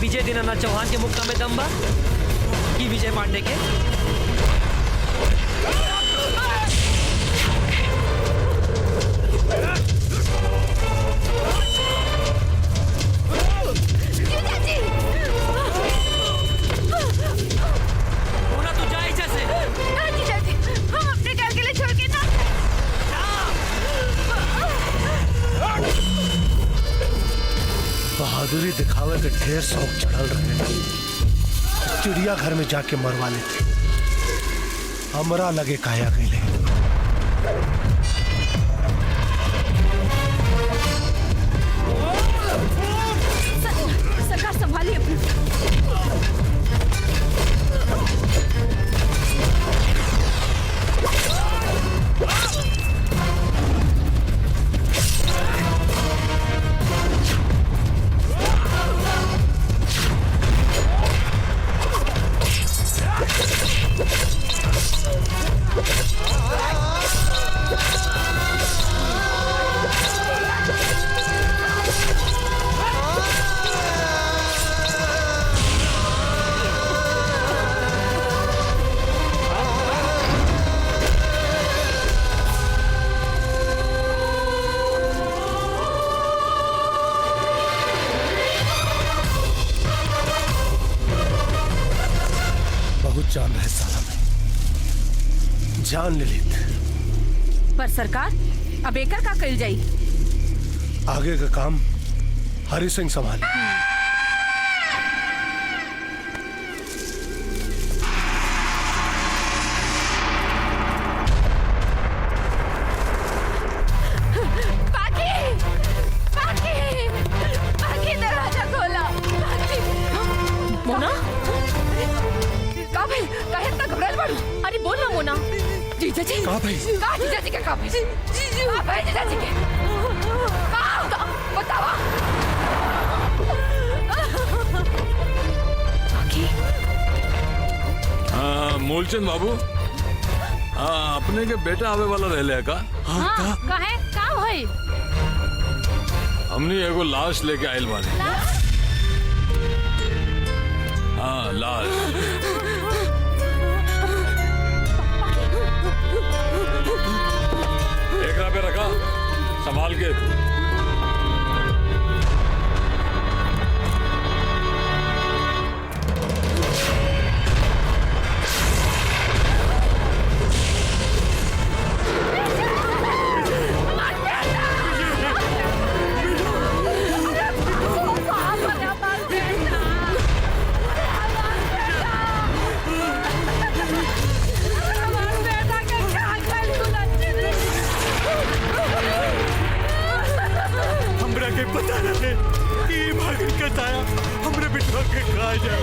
विजय दीनानाथ चौहान के मुक्का में दम बा कि विजय पांडे के? बहादुरी दिखावे के ढेर शौक चढ़ल रहे, चिड़ियाघर में जाके मरवा लेते, हमरा लगे काया गईले। सरकार संभालिए अपने। बहुत जान रहे साला में। जान ललित। पर सरकार अब एकर का कइल जाई? आगे का काम हरि सिंह संभाले। दरवाजा खोला। मोना का भाई काहे इतना घबराइल बाड़ू? अरे बोल ना मोना। जीजा जी का भाई? का जीजा जी के का भाई? का भाई जीजा जी के का बतावा। हाँ मूलचंद बाबू, हाँ अपने के बेटा आवे वाला रह का? हाँ काहे का होई? हमने एगो लाश लेके आयल बानी। हाँ लाश। एकरा पे रखा, संभाल के। पता रहे कि भागन कताया हमरे बिठा के खा जाए।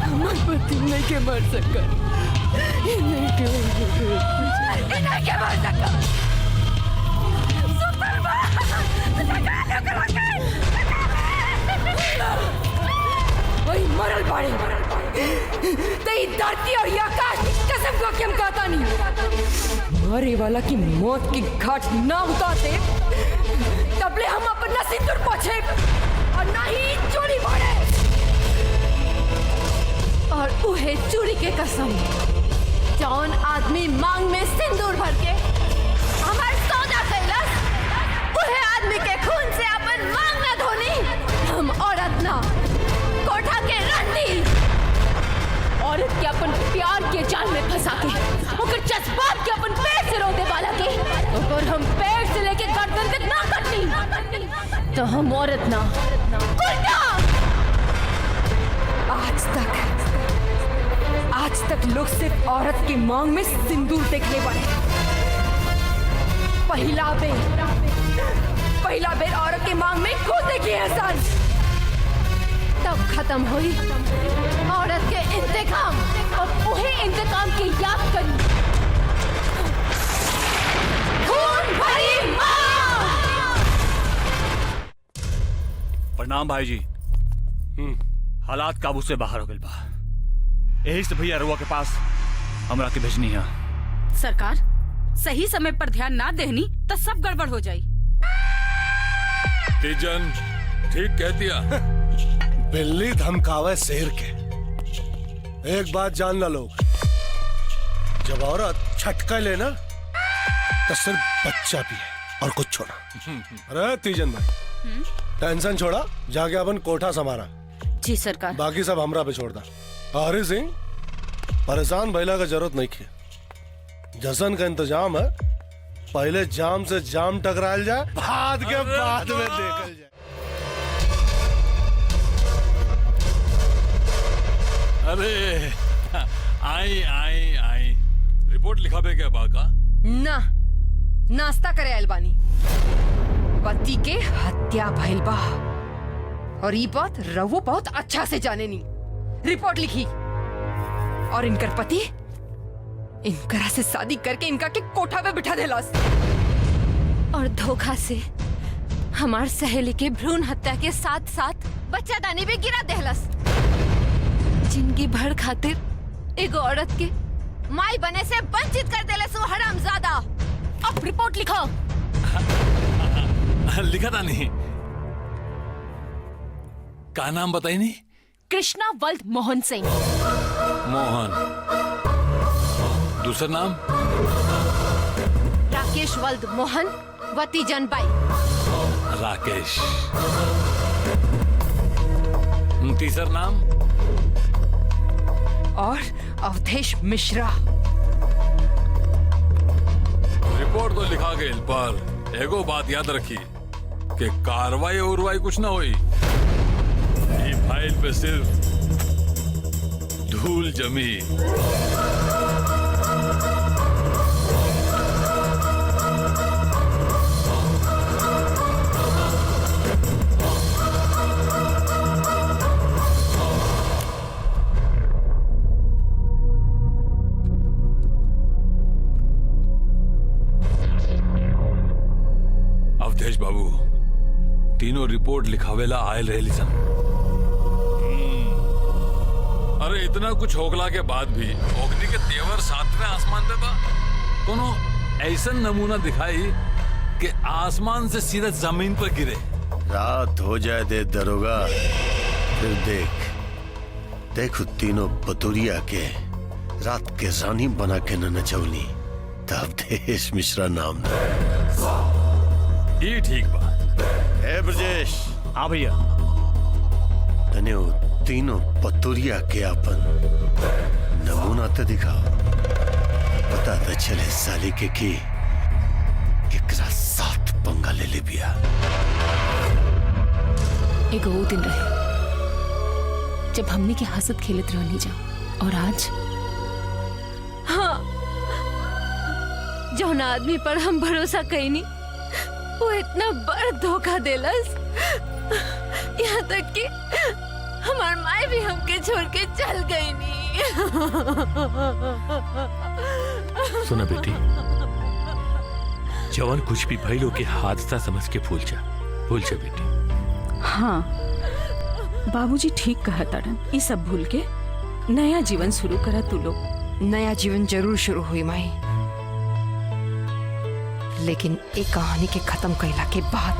हमार पति नहीं के मर सका। नहीं के मर सका। वही मरल बाड़े। तेरी धरती और ये आकाश की कसम को हम कहता नहीं। मरे वाला की मौत की घाट ना उतारते तबले हम अपना सिंदूर पोछे और ना ही चोरी बोले। और उहे चोरी के कसम जौन आदमी मांग में सिंदूर भर के हमार सौदा कैलस, उहे आदमी के खून से अपन मांग ना धोनी। हम औरत ना कोठा के रानी। औरत के अपन प्यार के जाल में फंसा के ओकर जज्बात के अपन पेट से रोते वाला के ओकर हम पेट से लेके गर्दन तक ना कटनी तो हम औरत ना उल्टा। आज तक लोग सिर्फ औरत की मांग में सिंदूर देखने वाले। पहला बेर औरत की मांग में खुद देखी एहसान। तब खत्म हुई औरत के इंतकाम और उहे इंतकाम की याद करी। खून भरी मां। प्रणाम भाई जी। हालात काबू से बाहर हो गए बा। यही से भैया रुआ के पास हमरा के भेजनी है। सरकार सही समय पर ध्यान ना देनी तो सब गड़बड़ हो जाई। तीजन ठीक कहतिया। बिल्ली धमकावे शेर के। एक बात जान ला लोग, जब औरत छटका लेना तो सिर्फ बच्चा भी है और कुछ छोड़ा। अरे तीजन भाई टेंशन छोड़ा, जाके अपन कोठा संभाला। जी सरकार। बाकी सब हमरा पे छोड़ दा। हरि सिंह परेशान भैला का जरूरत नहीं है। जश्न का इंतजाम है, पहले जाम से जाम टकराल जाए, बाद के बाद में देखल जाए। अरे आई आई आई रिपोर्ट लिखाबे क्या बाका? ना नाश्ता करे अलबानी। पति के हत्या भइल बा और ये बात रवो बहुत अच्छा से जाने नी। रिपोर्ट लिखी और इनकर पति इनकरा से शादी करके इनका के कोठा पे बिठा देलास और धोखा से हमार सहेली के भ्रूण हत्या के साथ साथ बच्चादानी भी गिरा देहलस। जिंदगी भर खातिर एगो औरत के माई बने से वंचित कर देलस वो हरामजादा। अब रिपोर्ट लिखो। लिखा था नहीं। का नाम बताई नहीं? कृष्णा वल्द मोहन सिंह। मोहन। दूसरा नाम? राकेश वल्द मोहन वतीजन बाई। राकेश। तीसर नाम? और अवधेश मिश्रा। रिपोर्ट तो लिखा गई, पर एगो बात याद रखी कि कार्रवाई उर्वाई कुछ ना हुई। ये फाइल पे सिर्फ धूल जमी। अवधेश बाबू, तीनों रिपोर्ट लिखावेला आयल रहे सन। अरे इतना कुछ होगला के बाद भी ओगनी के तेवर सातवें आसमान पे बा। कोनो ऐसा नमूना दिखाई कि आसमान से सीधा जमीन पर गिरे। रात हो जाए दे दरोगा, फिर देख तीनों बतुरिया के रात के रानी बना के न नचौली, तब देश मिश्रा नाम ये ठीक बात है। ब्रजेश। हाँ भैया। तने वो तीनों पतुरिया के अपन नमूना तो दिखाओ, पता तो चले साले के की केकरा साथ पंगा ले बिया। एगो वो दिन रहे जब हमने के हंसत खेलत रहनी जा, और आज हाँ, जौन आदमी पर हम भरोसा कईनी वो इतना बड़ धोखा देलस, यहाँ तक कि हमार माए भी हमके छोड़ के चल गई नी। सुना बेटी, जवान कुछ भी भइलो के हादसा समझ के भूल जा बेटी। हाँ, बाबूजी ठीक कहा तारन। ये सब भूल के नया जीवन शुरू करा तू लोग। नया जीवन जरूर शुरू हुई माई, लेकिन एक कहानी के खत्म कइला के बाद,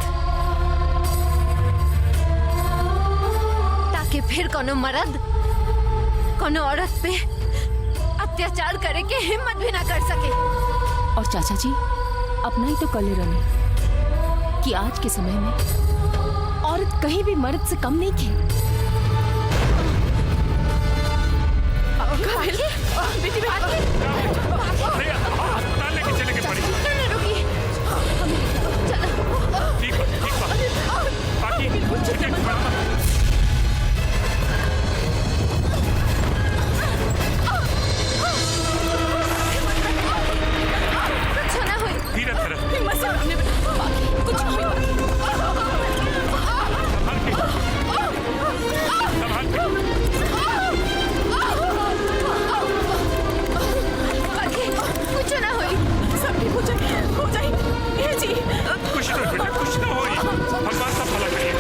ताकि फिर कोनो मर्द कोनो औरत पे अत्याचार करे के हिम्मत भी ना कर सके। और चाचा जी अपना ही तो कले रहे कि आज के समय में औरत कहीं भी मर्द से कम नहीं की। बेटी भैया अस्पताल लेके चले के पड़ी। ठीक बाकी धीरे कुछ ना हुई, सब ठीक हो जाए जी। कुछ ना हो, भगवान सब भला करिए।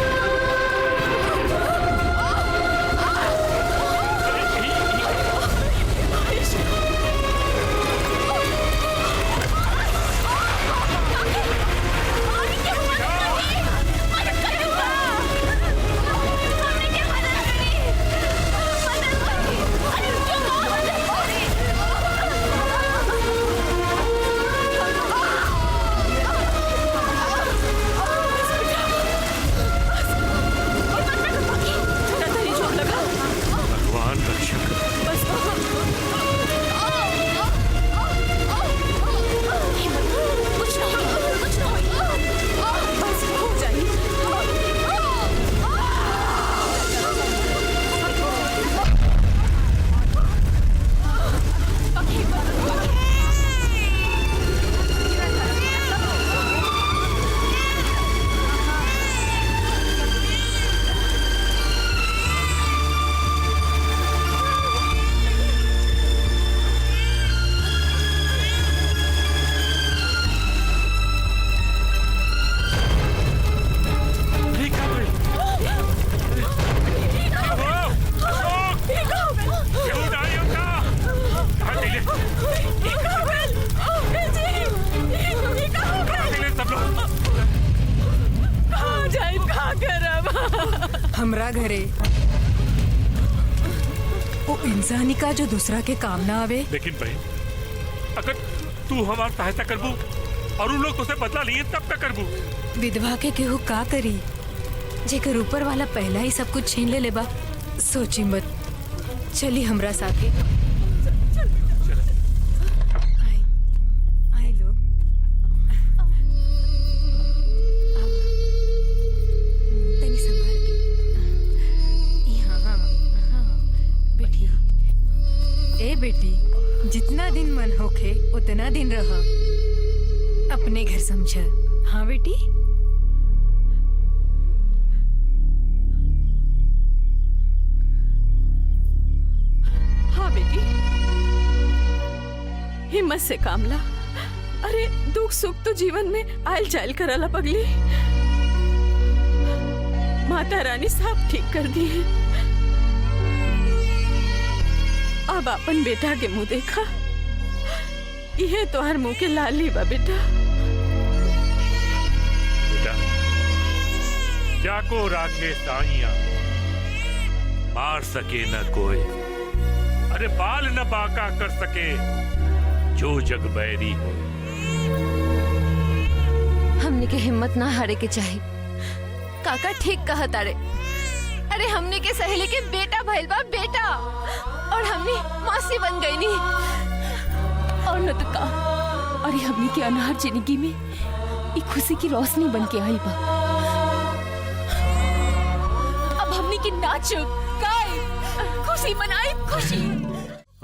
हमरा घरे वो इंसानी का जो दूसरा के काम ना आवे। लेकिन भाई अगर तू हमार सहायता करबू और उन लोग तुझसे बदला लिए तब तक करबू। विधवा के केहू का करी जेकर ऊपर वाला पहला ही सब कुछ छीन ले लेबा। सोची मत, चली हमरा साथे। आई लोग तनी संभाल के। यहाँ हाँ बेटी। ए बेटी, जितना दिन मन होखे उतना दिन रह, अपने घर समझ। हाँ बेटी। हाँ बेटी, हिम्मत से काम ला। अरे दुख सुख तो जीवन में आयल जायल करला पगली। माता रानी सब ठीक कर दी है। अब अपन बेटा के मुंह देखा, यह तो हर मुंह के लाली बा बेटा। बेटा, जाको राखे साइया, मार सके न कोई, अरे बाल न बाका कर सके जो जग बैरी हो। हमने के हिम्मत ना हारे के चाहे। काका ठीक कहा तारे। अरे हमने के सहेली के बेटा भइल बा बेटा, और हमने मासी बन गई नी। और न तो का, अरे हमने के अनहार जिंदगी में एक खुशी की रोशनी बन के आई बा। अब हमने के नाचो गाए खुशी मनाई खुशी।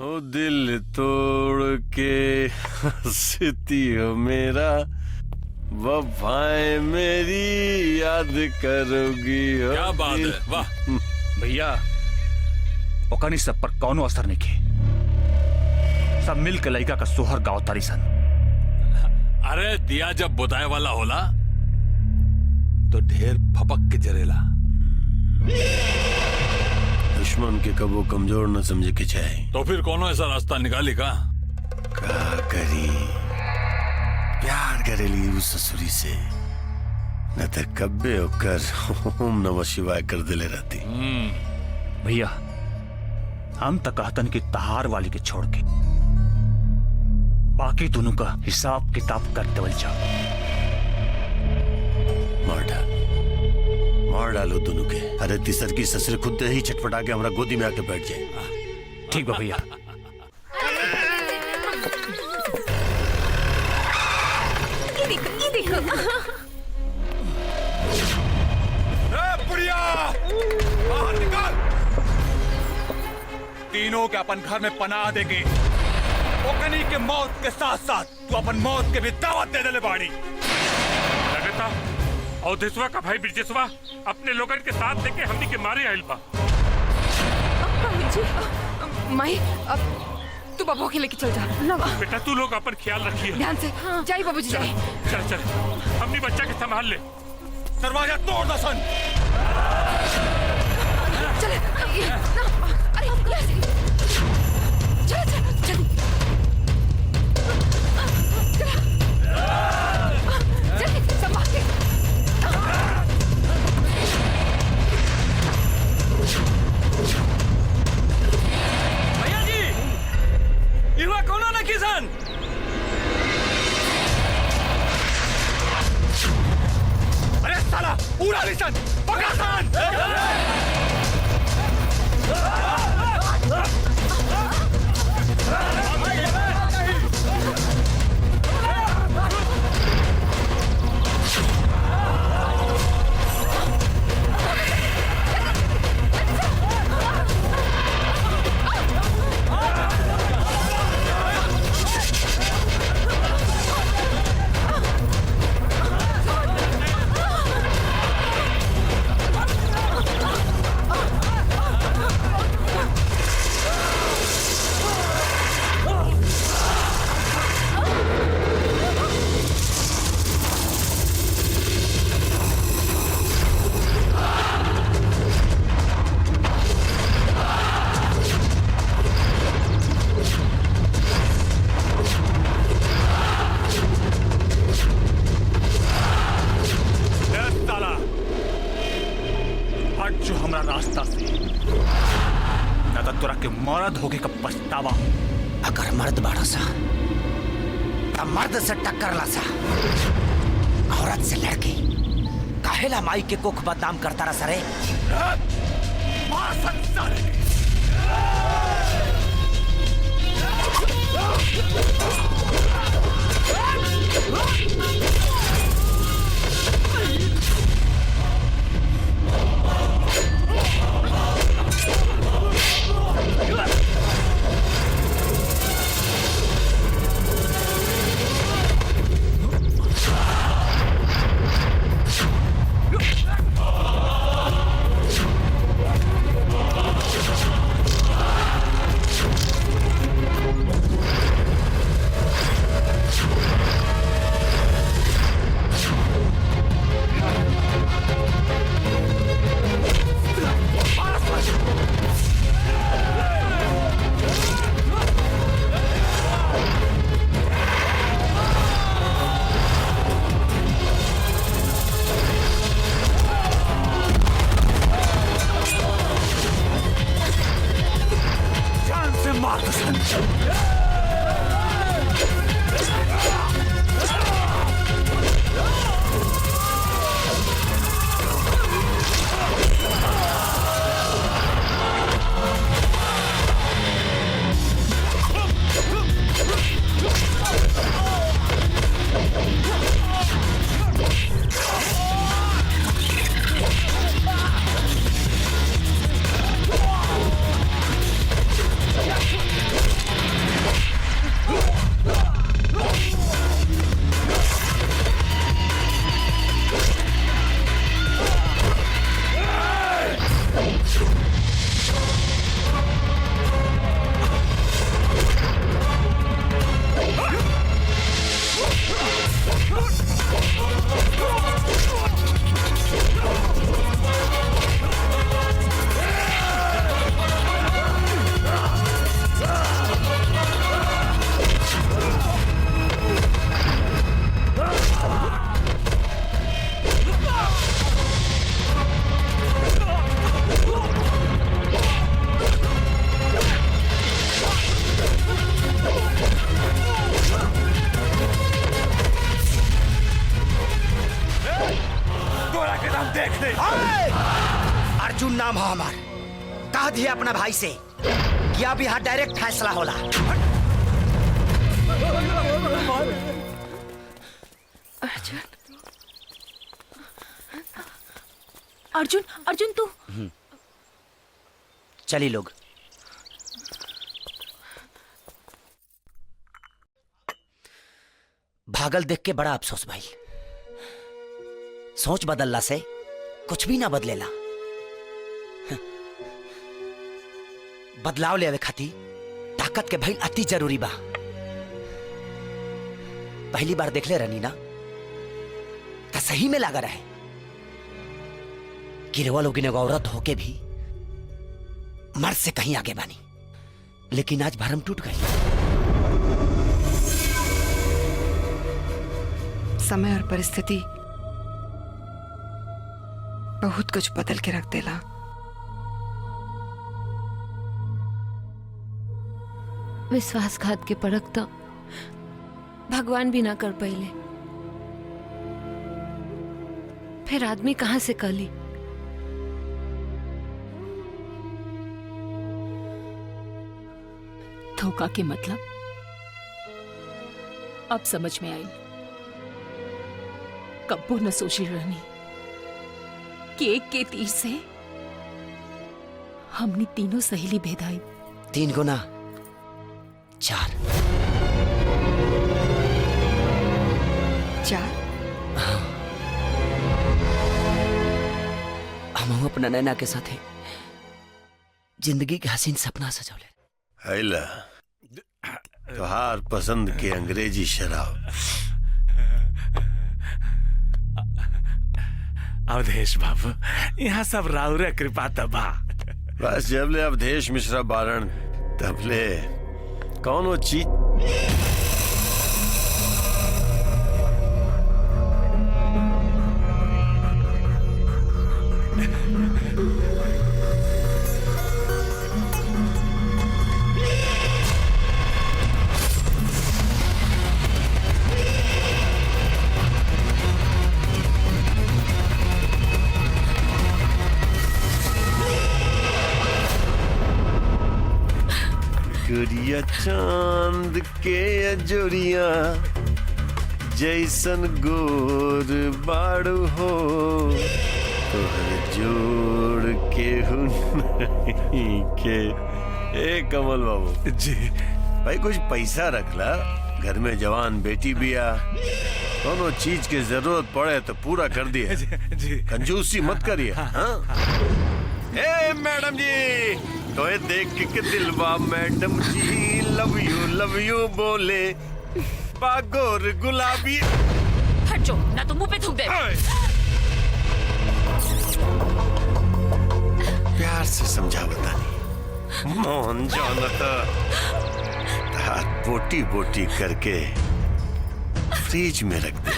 ओ दिल तोड़ के हंसती हो मेरा, वफाएं मेरी याद करोगी। क्या बात है, वाह। भैया ओकनी सब पर कौनो असर नहीं के। सब मिल के लड़का का सोहर गाँव तारी सन। अरे दिया जब बुताए वाला होला तो ढेर फपक के जरेला। दुश्मन के कबो कमजोर न समझे के चाहे। तो फिर कोनो ऐसा रास्ता निकाली का करी प्यार करेली उस ससुरी से, न तो कब्बे होकर ओम नमः शिवाय कर दिले रहती। भैया हम तो कहतन कि तहार वाली के छोड़ के बाकी दोनों का हिसाब किताब कर देवल जाओ। मार डालो दोनों के। अरे तीसर की ससुर खुद ही छटपटा के हमारा गोदी में आके बैठ जाए। ठीक बा भैया। ये देखो। बुढ़िया बाहर निकाल। तीनों के अपन घर में पनाह देके ओकनी के मौत के साथ साथ तू अपन मौत के भी दावत दे देले बाड़ी। लगता अवधेशवा का भाई ब्रिजेशवा अपने लोगन के साथ लेके हमनी के मारे आइल बा। माई अब तू बाबू के लेके चल जा। बेटा तू लोग अपन ख्याल रखिए। ध्यान से जाइए बाबूजी जाइए। चल चल हमनी बच्चा के संभाल ले। दरवाजा तोड़ दो सन। चले अरे चल चल चल चल संभाल के। भैया जी इवा कौन ना किसान। अरे साला पूरा निशान पकड़ सन। मर्द होके का पछतावा। अगर मर्द बाड़ा सा तो मर्द से टक्कर ला सा। औरत से लड़के काहेला माई के कोख बदनाम करता रहा सरे। अर्जुन नाम हो हमार। कह दिए अपना भाई से कि अब यहाँ डायरेक्ट फैसला होला। अर्जुन अर्जुन तू चलिए लोग। भागल देख के बड़ा अफसोस भाई। सोच बदलला से कुछ भी ना बदलेला। बदलाव लेवे खातिर ताकत के भाई अति जरूरी बा। पहली बार देख ले रनी ना तो सही में लगा रहे गिरवा लोग औरत होके भी मर्द से कहीं आगे बानी, लेकिन आज भरम टूट गई। समय और परिस्थिति बहुत कुछ बदल के रख देला। विश्वासघात के परख तो भगवान भी ना कर पाइले, फिर आदमी कहां से कली। धोखा के मतलब अब समझ में आई। कब्बो न सोची रहनी कि एक के तीर से हमने तीनों सहेली भेदाई। 3 गुना 4। हम अपना नैना के साथ जिंदगी के हसीन सपना सजौले। हैला तोहार पसंद के अंग्रेजी शराब। अवधेश बाबू यहाँ सब राउरे कृपा तबा। बस जबले अवधेश मिश्रा बारण तबले कौन वो चीज। गुड़िया चांद के अजोरिया जैसन गोर बाड़ू हो तोहर जोड़ के नहीं के। ए कमल बाबू जी भाई कुछ पैसा रखला, घर में जवान बेटी भी आ, दोनों चीज की जरूरत पड़े तो पूरा कर दिए जी। कंजूसी मत करिए। हाँ? ए मैडम जी तो ये देख के दिलवा मैडम जी लव यू बोले बागोर गुलाबी। हट जो ना तो मुंह पे थूक दे। प्यार से समझा बतानी मोहन जानता हाथ बोटी बोटी करके फ्रिज में रख दे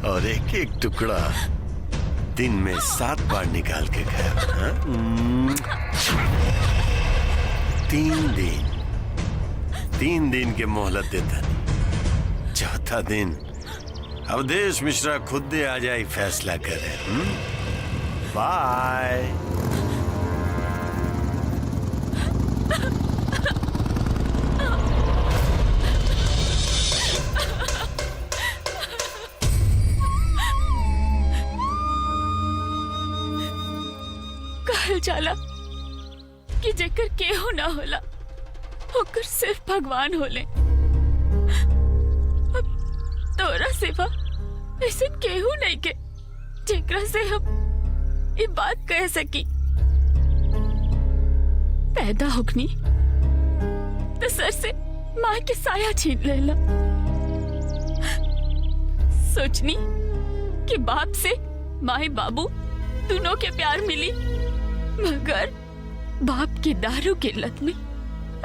और एक एक टुकड़ा दिन में 7 बार निकाल के खाया। 3 दिन के मोहलत देता नहीं, चौथा दिन अवधेश मिश्रा खुद दे आ जाए फैसला करे। बाय। कहल जाला कि जेकर केहू ना होला ओकर सिर्फ भगवान होले। अब तोरा सिवा ऐसे केहू नहीं के जेकरा से हम ये बात कह सकी। पैदा होकनी तो सर से माँ के साया छीन लेला। सोचनी कि बाप से माँ बाबू दोनों के प्यार मिली, मगर बाप की दारू की लत में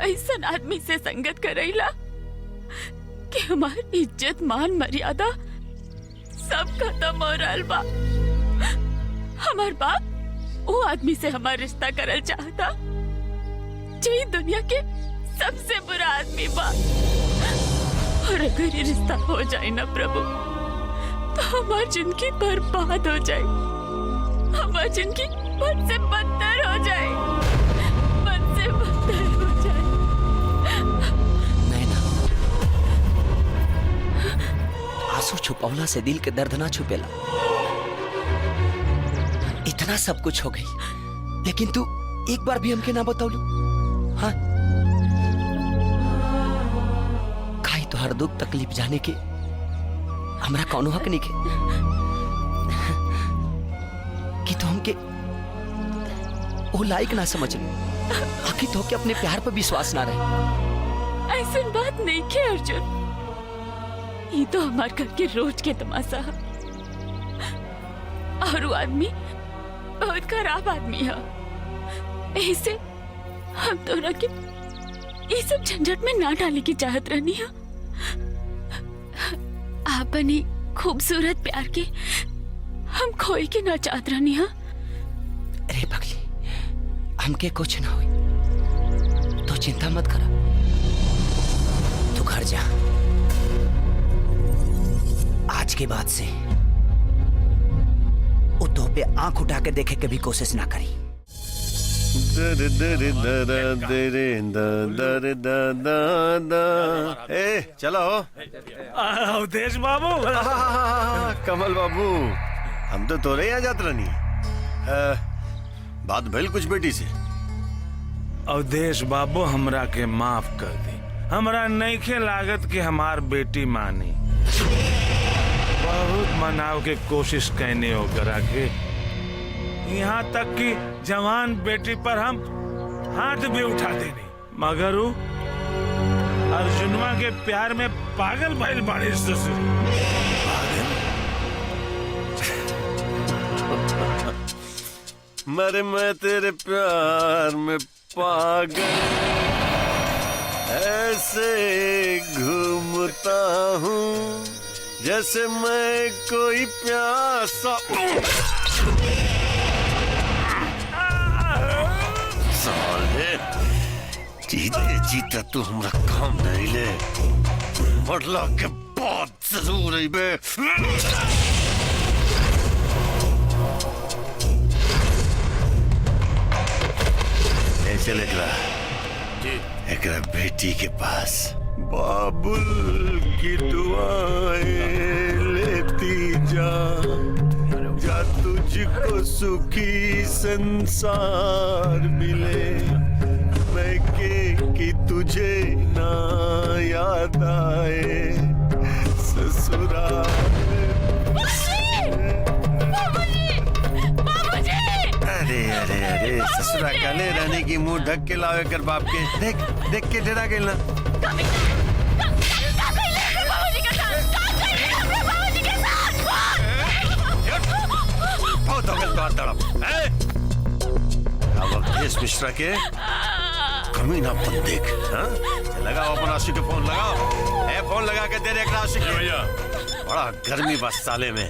ऐसा आदमी से संगत करैला कि हमारी इज्जत मान मर्यादा सब खत्म हो रहा बा। हमार बाप वो आदमी से हमारा रिश्ता करल चाहता जो दुनिया के सबसे बुरा आदमी बा। और अगर ये रिश्ता हो जाए ना प्रभु तो हमारी जिंदगी बर्बाद हो जाए, हमारी जिंदगी बद से बदतर हो जाए, बद से बदतर हो जाए। नैना, आंसू छुपावला से दिल के दर्द ना छुपेला। इतना सब कुछ हो गई लेकिन तू एक बार भी हमके ना बतावलू। हाँ खाई तो हर दुख तकलीफ जाने के हमरा कौनो हक नहीं के कि तो हमके वो लायक ना समझ ली, आखिर तो के अपने प्यार पर विश्वास ना रहे। ऐसी बात नहीं के अर्जुन, ये तो हमारे घर के रोज के तमाशा है। और वो आदमी बहुत खराब आदमी है, ऐसे हम दोनों के ये सब झंझट में ना डालने की चाहत रहनी है। आपनी खूबसूरत प्यार के हम खोई के ना चाहत रहनी है। अरे पगली, हमके कुछ ना हुई तो चिंता मत करा, तू घर जा। आज के बाद से वो तो पे आंख उठा के देखे के भी कोशिश ना करी। ए चलो अवधेश बाबू। कमल बाबू, हम तो तोरे यहाँ जात रहनी बात भइल कुछ बेटी से। अवधेश बाबू हमरा के माफ कर दी, हमरा नईखे लागत कि हमार बेटी मानी। बहुत मनाव के कोशिश कहने हो करा के, यहाँ तक कि जवान बेटी पर हम हाथ भी उठा देनी, मगर वो अर्जुनवा के प्यार में पागल भइल बाड़ी ससुर। मरे मैं तेरे प्यार में पागल ऐसे घूमता हूँ जैसे मैं कोई प्यासा। साले जीते जीता तू हमरा काम नहीं ले, मरला के बाद जरूर आई बे। ऐसे निकला जी। एकरा बेटी के पास बाबुल की दुआएं लेती जा, जा तुझको सुखी संसार मिले, मैं कि तुझे ना याद आए ससुराल। अरे अरे अरे ससुरा काले रहने की मुंह ढक के लावे कर बाप के। देख देख के डरा गई ना। बहुत हो गया तो तड़प। अब अवधेश मिश्रा के कमीना पन देख। हाँ? लगाओ अपन आशिक के फोन लगाओ। फोन लगा के दे देख आशिक भैया। बड़ा गर्मी बस साले में।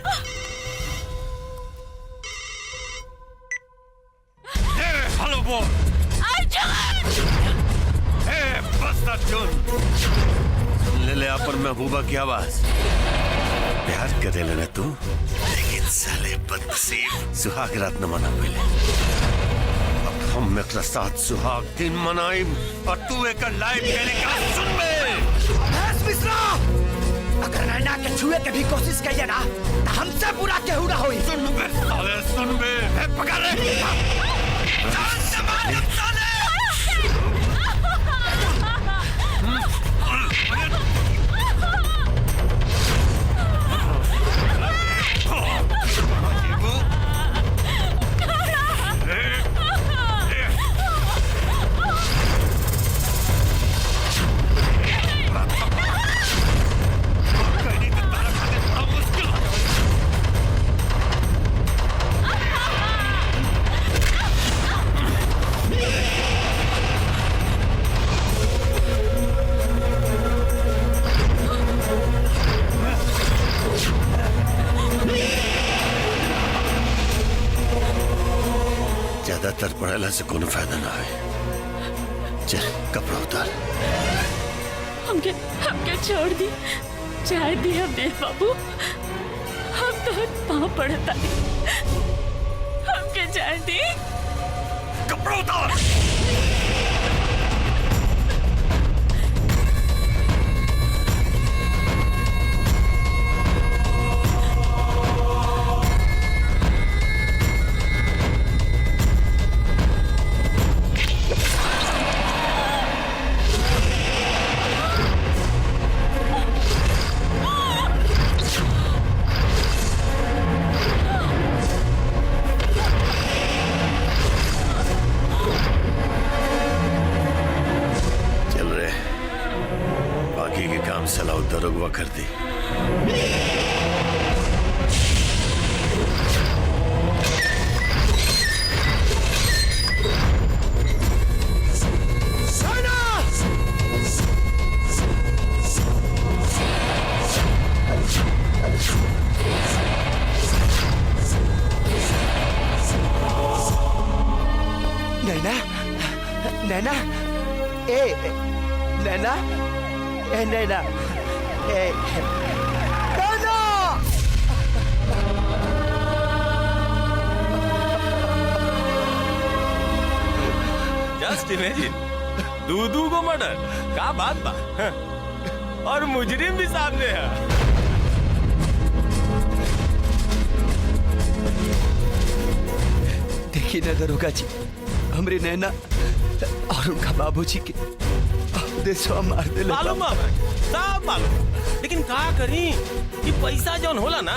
हेलो बोल। बस अर्जुन ले ले अपन महबूबा की आवाज। प्यार करे लेना तू, लेकिन साले बदनसीब सुहाग रात न मना पहले। अब हम एक साथ सुहाग दिन मनाई और तू एक लाइव करेगा। सुन बे मिश्रा, अगर नैना के छुए के भी कोशिश करिए ना तो हमसे बुरा केहू ना होई। सुन बे साले, सुन बे पकड़ ले। ज्यादातर पढ़ाई से कोनो फायदा ना है। चल कपड़ा उतार। हमके हमके छोड़ दी अवधेश बाबू। हम तो पाँव पड़ता नहीं। हमके छोड़ दी। कपड़ा उतार। सलाह दरोगवा कर दी। नैना, नैना, नैना, नैना, जस्ट इमेजिन, दूधू को मर्डर, क्या बात बा। और मुजरिम भी सामने है। देखिए ना दरोगा जी, हमरे नैना और उनका बाबूजी के देशवा मार दे। मालूम सब मालूम, लेकिन का करी कि पैसा जौन होला ना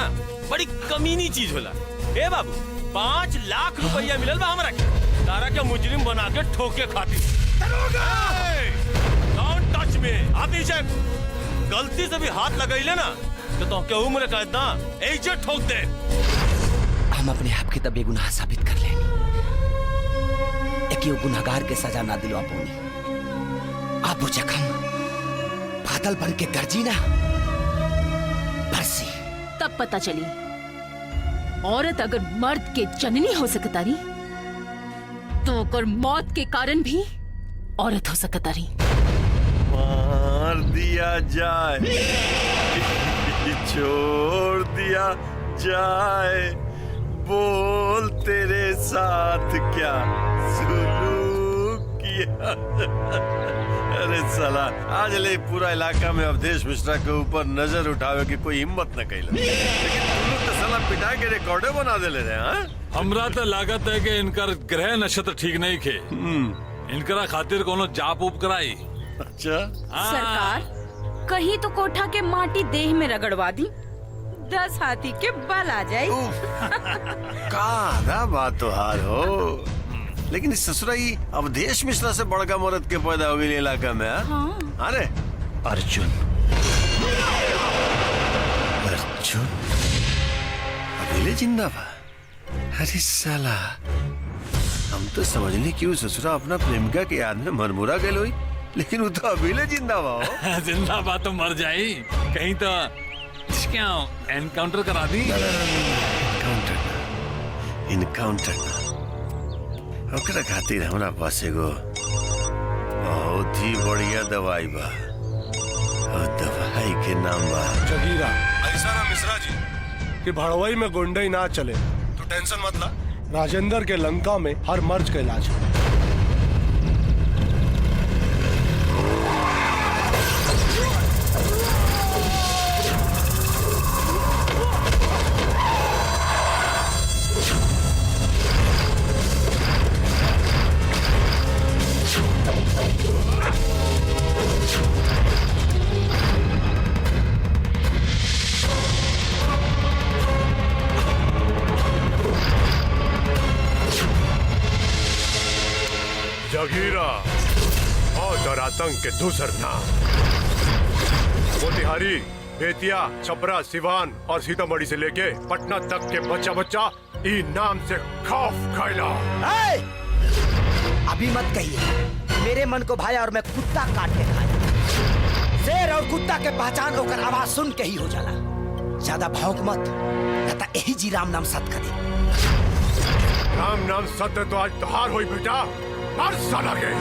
बड़ी कमीनी चीज होला। ए बाबू 5 लाख रुपया मिलल बा हमरा के, तारा के मुजरिम बना के ठोके खातिर। Don't touch me. अभी से गलती से भी हाथ लगैले ना तो के उम्र का इतना एजे ठोक दे। हम अपने आप के तब बेगुनाह साबित कर लेंगे। एक गुनाहगार के सजा ना दिलवा पाऊंगी। आप वो जख्म बादल बन के गरजी ना बरसी। तब पता चली औरत अगर मर्द के जननी हो सकतारी तो अगर मौत के कारण भी औरत हो सकतारी। मार दिया जाए, छोड़ दिया जाए, बोल तेरे साथ क्या सुलूक किया। अरे साला आज ले पूरा इलाका में अवधेश मिश्रा के ऊपर नजर उठावे की कोई हिम्मत न कैल, लेकिन तुम लोग तो साला पिटा के रिकॉर्डे बना दे ले रहे हैं। हमरा तो लागत है कि इनकर ग्रह नक्षत्र ठीक नहीं खे, इनकरा खातिर कोनो जाप उप कराई। अच्छा सरकार कहीं तो कोठा के माटी देह में रगड़वा दी, 10 हाथी के बल आ जाए। का बात तो हाल हो, लेकिन इस ससुराई अवधेश मिश्रा से बड़का मर्द के पैदा हो गई इलाका में। हाँ? अरे अर्जुन अकेले जिंदा बा? अरे साला हम तो समझने की ससुरा अपना प्रेमिका के याद में मनमुरा गए हुई, लेकिन वो तो अभी जिंदा बा। जिंदा बा तो मर जाई, कहीं तो क्या एनकाउंटर करा दी। इनकाउंटर ओकरा खातिर हमरा पास एगो बहुत ही बढ़िया दवाई बा, और दवाई के नाम बा जगीरा। ऐसा ना मिश्रा जी कि भड़वई में गुंडई ना चले तो टेंशन मत ला, राजेंद्र के लंका में हर मर्ज का इलाज है। जगीरा और दरातंग के दूसर नाम मोतिहारी, बेतिया, छपरा, सिवान और सीतामढ़ी से लेके पटना तक के बच्चा बच्चा ई नाम से खौफ खाइला। अभी मत कहिए, मेरे मन को भाया और मैं कुत्ता काट के खाया। शेर और कुत्ता के पहचान होकर आवाज सुन के ही हो जाला। ज्यादा भौंक मत, या यही जी राम नाम सत्य कर दे। राम नाम सत्य तो आज त्योहार हुई बेटा, हर साल आगे।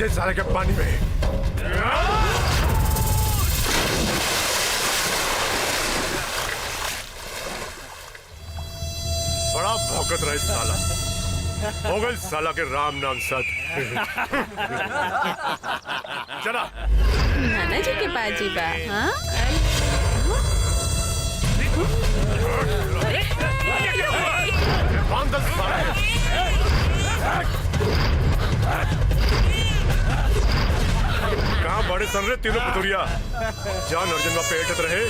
साले के पानी में। बड़ा भौकत रहा साला, हो गए साला के राम नाम सत। चला नाना जी के पास जी बा। हाँ? कहाँ बड़े सन रहे तीनों पुतुरिया, जान अर्जुन पेटत रहे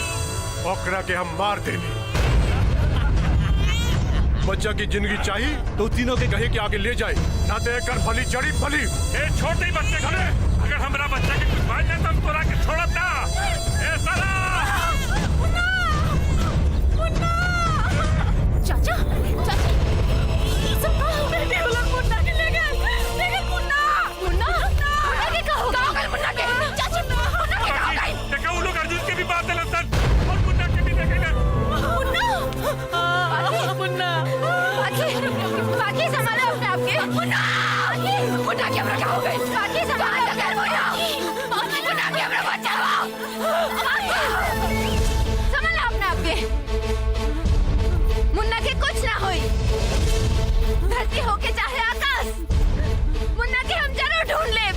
ओकरा के हम मार देनी। बच्चा की जिंदगी चाहिए तो तीनों के कहे कि आगे ले जाए, ना तो एक भली जड़ी भली। ए छोटे बच्चे खड़े, अगर हमरा बच्चा के कुछ भाई ना तो हम तोरा के छोड़ब ना। ए साला चाचा चाची सब कहाँ हो गए? टेबल और मुन्ना के ले गए। लेकिन मुन्ना मुन्ना मुन्ना के कहाँ हो गए? मुन्ना के चाची मुन्ना के कहाँ हो गए? देखा वो लोग अर्जुन के भी बात है सन और मुन्ना के भी ले गए। मुन्ना बाकी संभालो अपने आप के। मुन्ना मुन्ना के हमरा क्या हो गए? बाकी संभालो कर मुन्ना के हमरा बचाओ। संभालो अपने आप के। मुन्ना के कुछ ना होई, धरती होके चाहे आकाश, मुन्ना के हम जरूर ढूंढ लेब।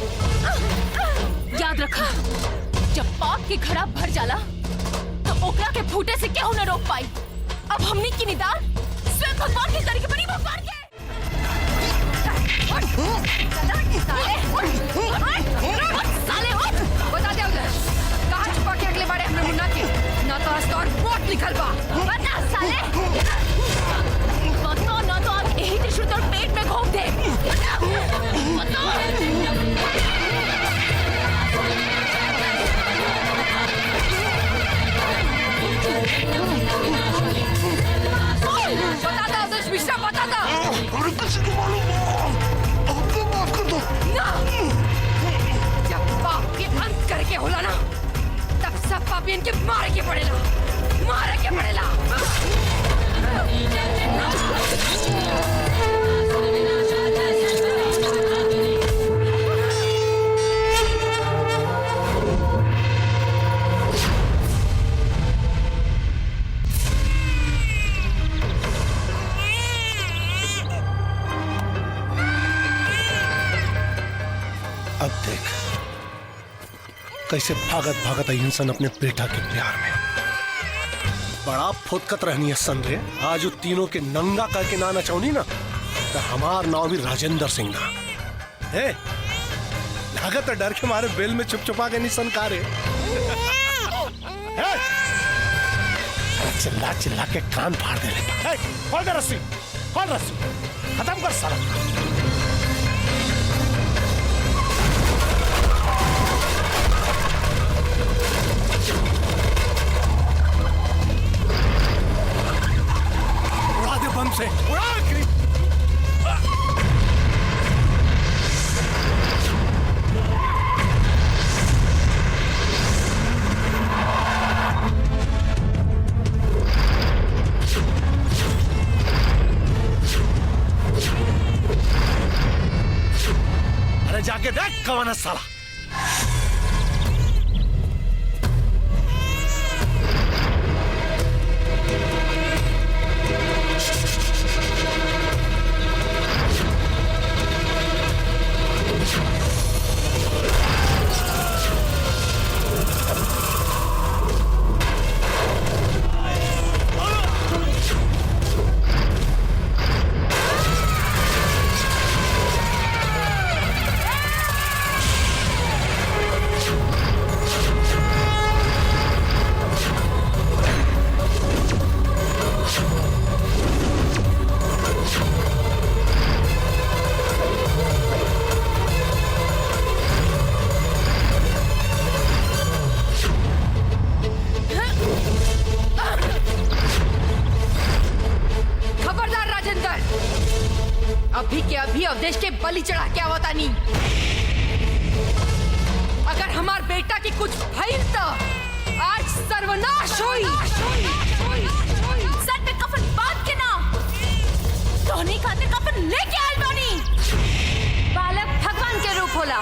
याद रखा, जब पाप के घड़ा भर जाला तो ओकरा के फूटे से केहू न रोक पाई। अब हमनी की निदान स्वयं भगवान के करी के बनी भगवान के। साले बता दे उधर कहाँ छुपा के अगले बारे हमने मुन्ना के, ना तो आज तो और वोट निकल बा। बता साले, बता ना तो आज यही त्रिशूल तोर पेट में घोंप दे। बता दो उधर मिश्रा, बता दो। अरे किसी को मालूम अब तो माफ कर दो ना। जब पाप के अंत करके होला ना, तब सब पापी इनके मारे के पड़ेला, मारे के पड़ेला। अब देख कैसे भागत भागत आई सन अपने बेटा के प्यार में। बड़ा फुदकत रहनी है सन रे। आज वो तीनों के नंगा करके ना नचौनी ना तो हमार नाम भी राजेंद्र सिंह ना है। लागत डर के मारे बेल में चुप चुपा के नहीं सन का रे। चिल्ला चिल्ला के कान फाड़ दे ले। खोल दे रस्सी, खोल रस्सी, खत्म कर सारा। बम से उड़ा अरे जाके देख कौन है साला। अभी के अभी अवधेश के बलि चढ़ा के आवता नहीं। अगर हमार बेटा की कुछ भइल तो आज सर्वनाश हुई। सर पे कफन बांध के ना, धोनी खातिर कफन लेके आइल बानी। बालक भगवान के रूप होला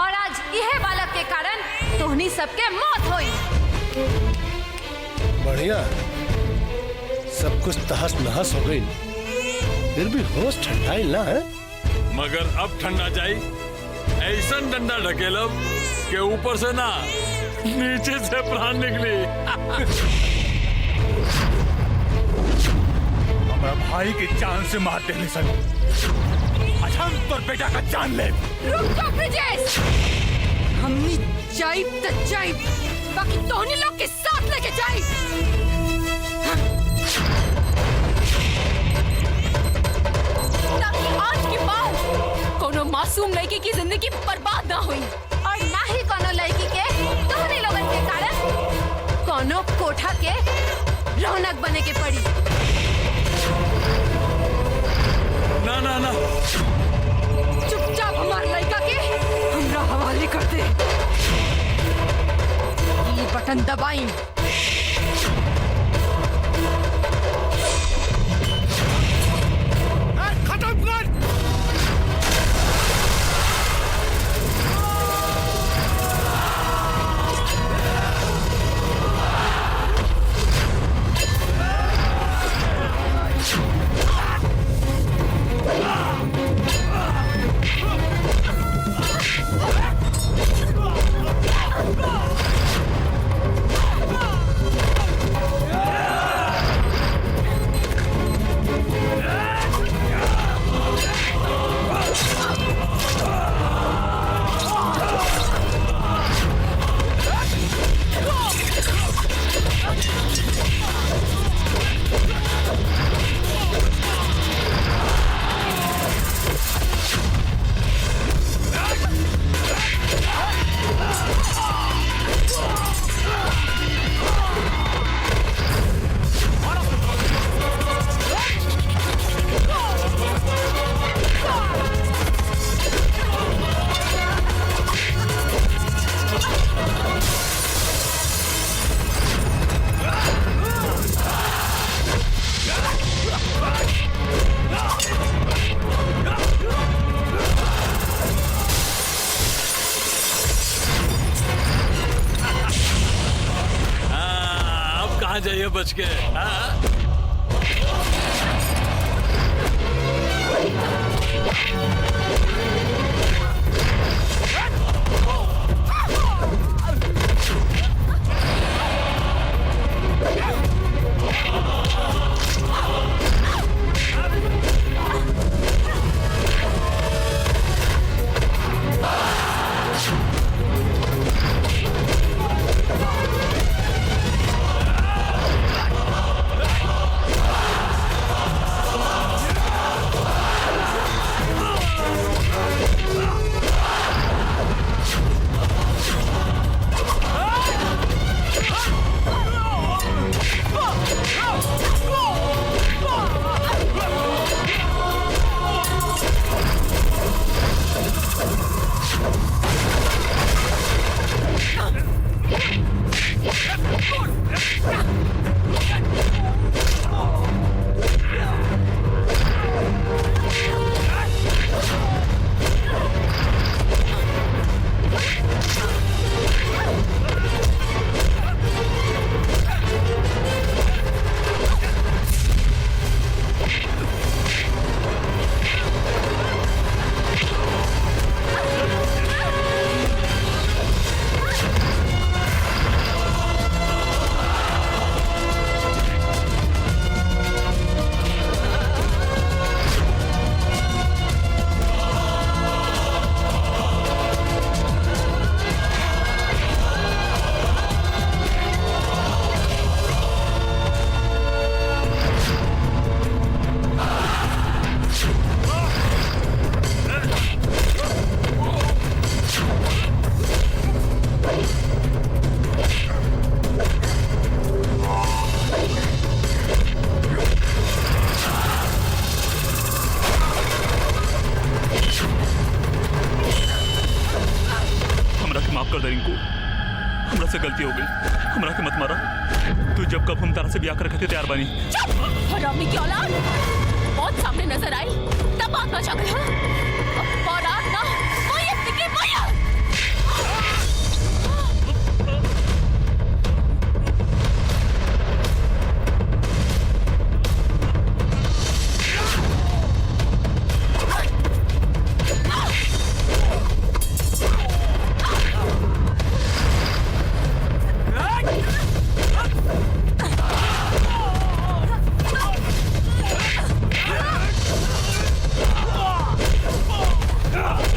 और आज यह बालक के कारण तोहनी सबके मौत हुई। बढ़िया, सब कुछ तहस नहस हो गई, फिर भी होश ठंडाई ना है। मगर अब ठंडा जाई, ऐसा डंडा ढकेलब के ऊपर से ना नीचे से प्राण निकली। हमारा भाई की जान से मार देने सन, आज हम पर बेटा का जान ले। रुक जा ब्रिजेश, हमनी जाइब त जाइब, बाकी तोहनी लोग के साथ लेके जाइब। मासूम लड़की की जिंदगी बर्बाद ना हुई और ना ही कोनो लड़की के तोहरे लोगन के कारण कोनो कोठा के रौनक बने के पड़ी। ना ना ना, चुपचाप हमार लड़का के हमरा हवाले कर दे। ये बटन दबाई। खत्म कर। कहाँ जाइए बच के? से गलती हो गई, हमरा के मत मारा। तू जब कब हम तारा से ब्याह कर रखे थे तैयार बनी। हरामी की औलाद, बहुत सामने नजर आई तब आग बचा गया। और आग ना वो ये तिकी माया।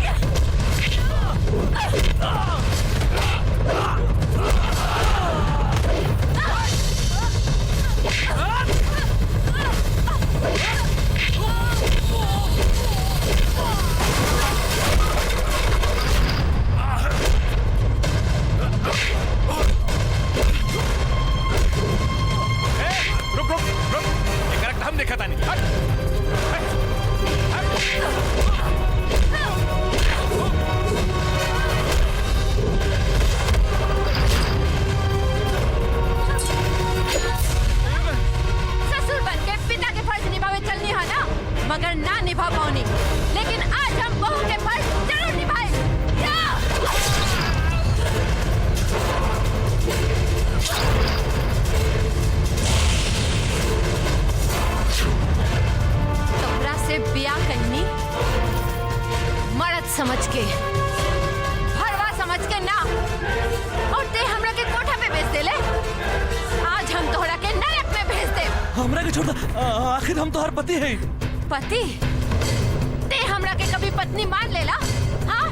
Yeah! हम देखा था नहीं। ससुर बन के पिता के फर्ज निभावे चलनी है ना, मगर ना निभा पाऊनी। लेकिन आज हम बहू के फर्ज जरूर निभाए। तोहरा से ब्याह करनी मर्द समझ के, भरवा समझ के ना, और ते हमरा के कोठा पे भेज देले। आज हम तोहरा के नरक में भेज दे। हमरा के छोड़ दे, आखिर हम तोहर पति हैं। पति? ते हमरा के कभी पत्नी मान लेला? हाँ?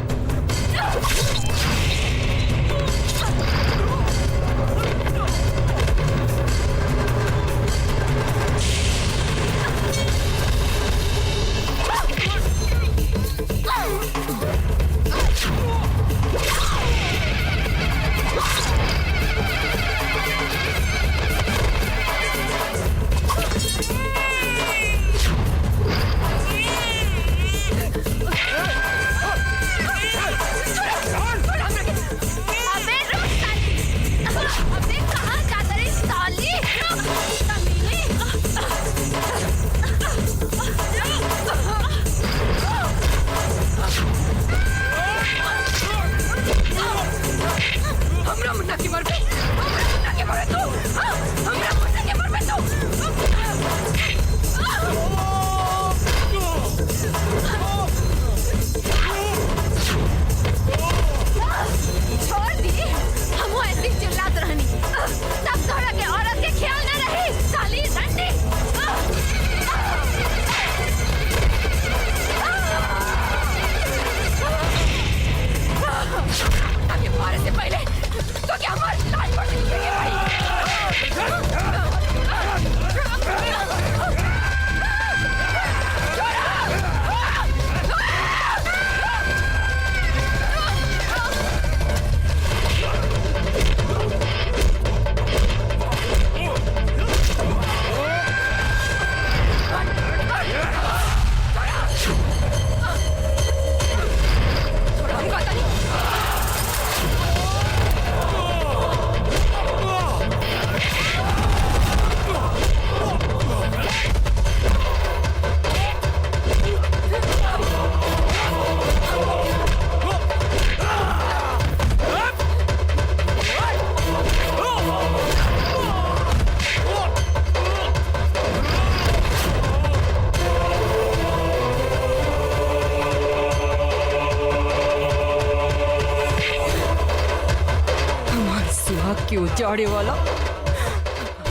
के उजाड़े वाला,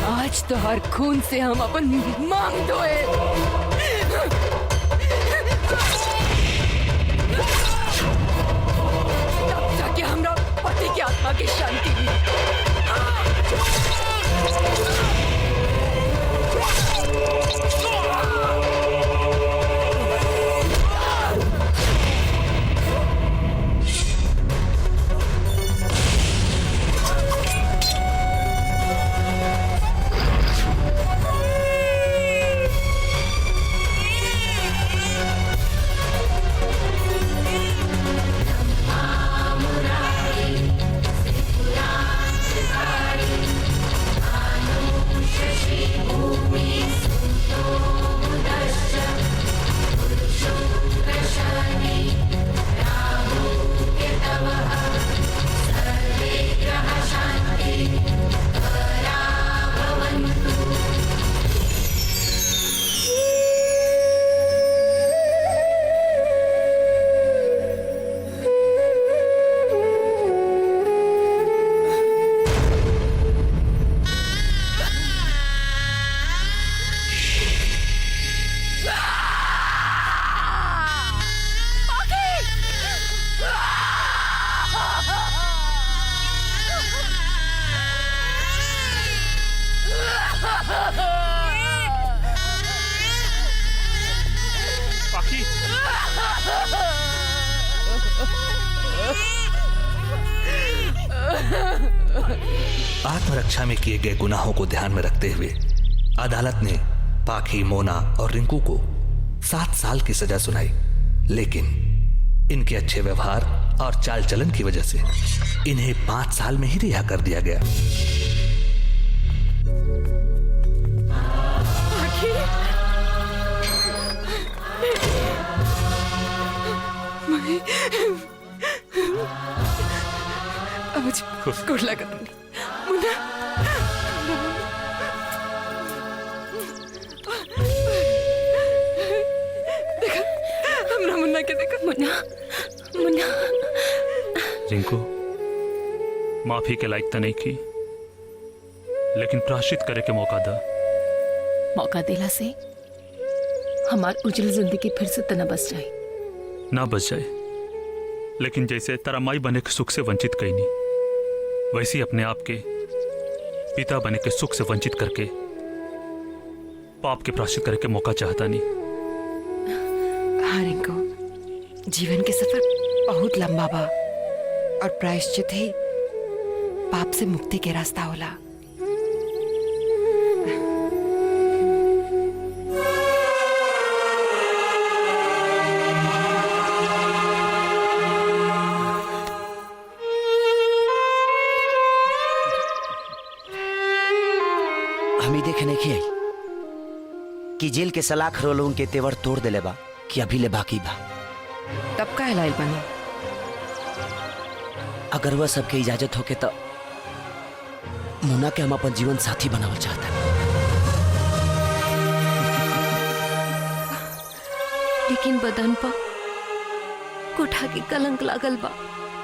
आज तो हर खून से हम अपन मांग धोए। तब जाके हमरा पति की आत्मा की शांति मिली। आत्मरक्षा में किए गए गुनाहों को ध्यान में रखते हुए अदालत ने पाखी, मोना और रिंकू को 7 साल की सजा सुनाई, लेकिन इनके अच्छे व्यवहार और चाल चलन की वजह से इन्हें 5 साल में ही रिहा कर दिया गया। गुड लगा मुन्ना। देखा हमरा मुन्ना के देखा। मुन्ना मुन्ना रिंकू माफी के लायक तो नहीं की, लेकिन प्रायश्चित करे के मौका दा। मौका देला से हमार उज्जवल जिंदगी फिर से तना बस जाए। ना बच जाए, लेकिन जैसे तेरा माई बने के सुख से वंचित कहीं नहीं, वैसे ही अपने आप के पिता बने के सुख से वंचित करके पाप के प्रायश्चित करे के मौका चाहता नहीं। हाँ रिंकू, जीवन के सफर बहुत लंबा बा और प्रायश्चित ही पाप से मुक्ति के रास्ता होला। हमी देखने की आई कि जेल के सलाख रोलों के तेवर तोड़ देले बा कि अभी ले बाकी बा। तब का लाइल बनी? अगर वह सबके इजाजत होके तो मुन्ना के हम अपन जीवन साथी बनावल चाहता। लेकिन बदन पर कोठा के कलंक लागल बा।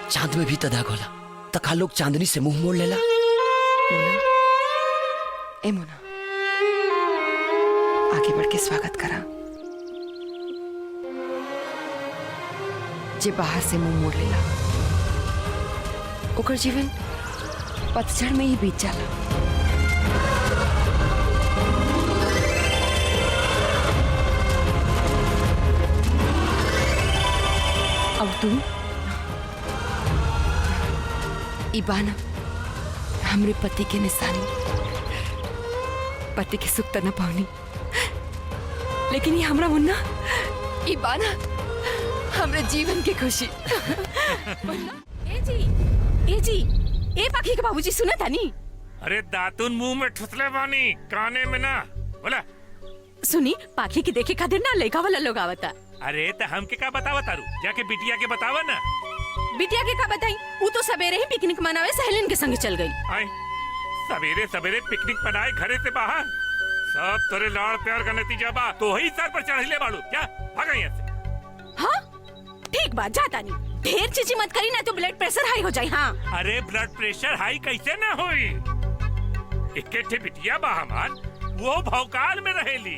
चांद में भी तदाग होला, तका लोग चांदनी से मुंह मोड़ लेला। ए मुन्ना, आगे बढ़ के स्वागत करा। जे बाहर से मुंह मोड़ लेला ओकर जीवन पतझड़ में ही बीत जाला। अब तू इबाना हमरे पति के निशानी, पति के सुख न पावनी, लेकिन ये हमरा मुन्ना इबाना हमरे जीवन की खुशी। ए जी, ए पाखी के बाबूजी सुना था नी? अरे दातुन मुंह में ठुसले बानी, काने में ना बोला। सुनी, पाखी की देखे खातिर ना लड़का वाला लोग आवता। अरे तो हम के का बतावा तारू, जाके बिटिया के बतावा ना। बिटिया के का बताई? वो तो सवेरे ही पिकनिक मनावे सहेलिन के संग चल गई। आए सवेरे सवेरे पिकनिक मनाए घरे से बाहर, सब तोरे लाड़ प्यार का नतीजा बा। तो ही सर पर चढ़ले बाड़ू क्या? भागा यहाँ से। हाँ ठीक बात, जाता नहीं। ढेर चीची मत करी ना तो ब्लड प्रेशर हाई हो जाए। हाँ अरे ब्लड प्रेशर हाई कैसे ना होई? इकट्ठे बिटिया बा हमार, वो भौकाल में रहेली।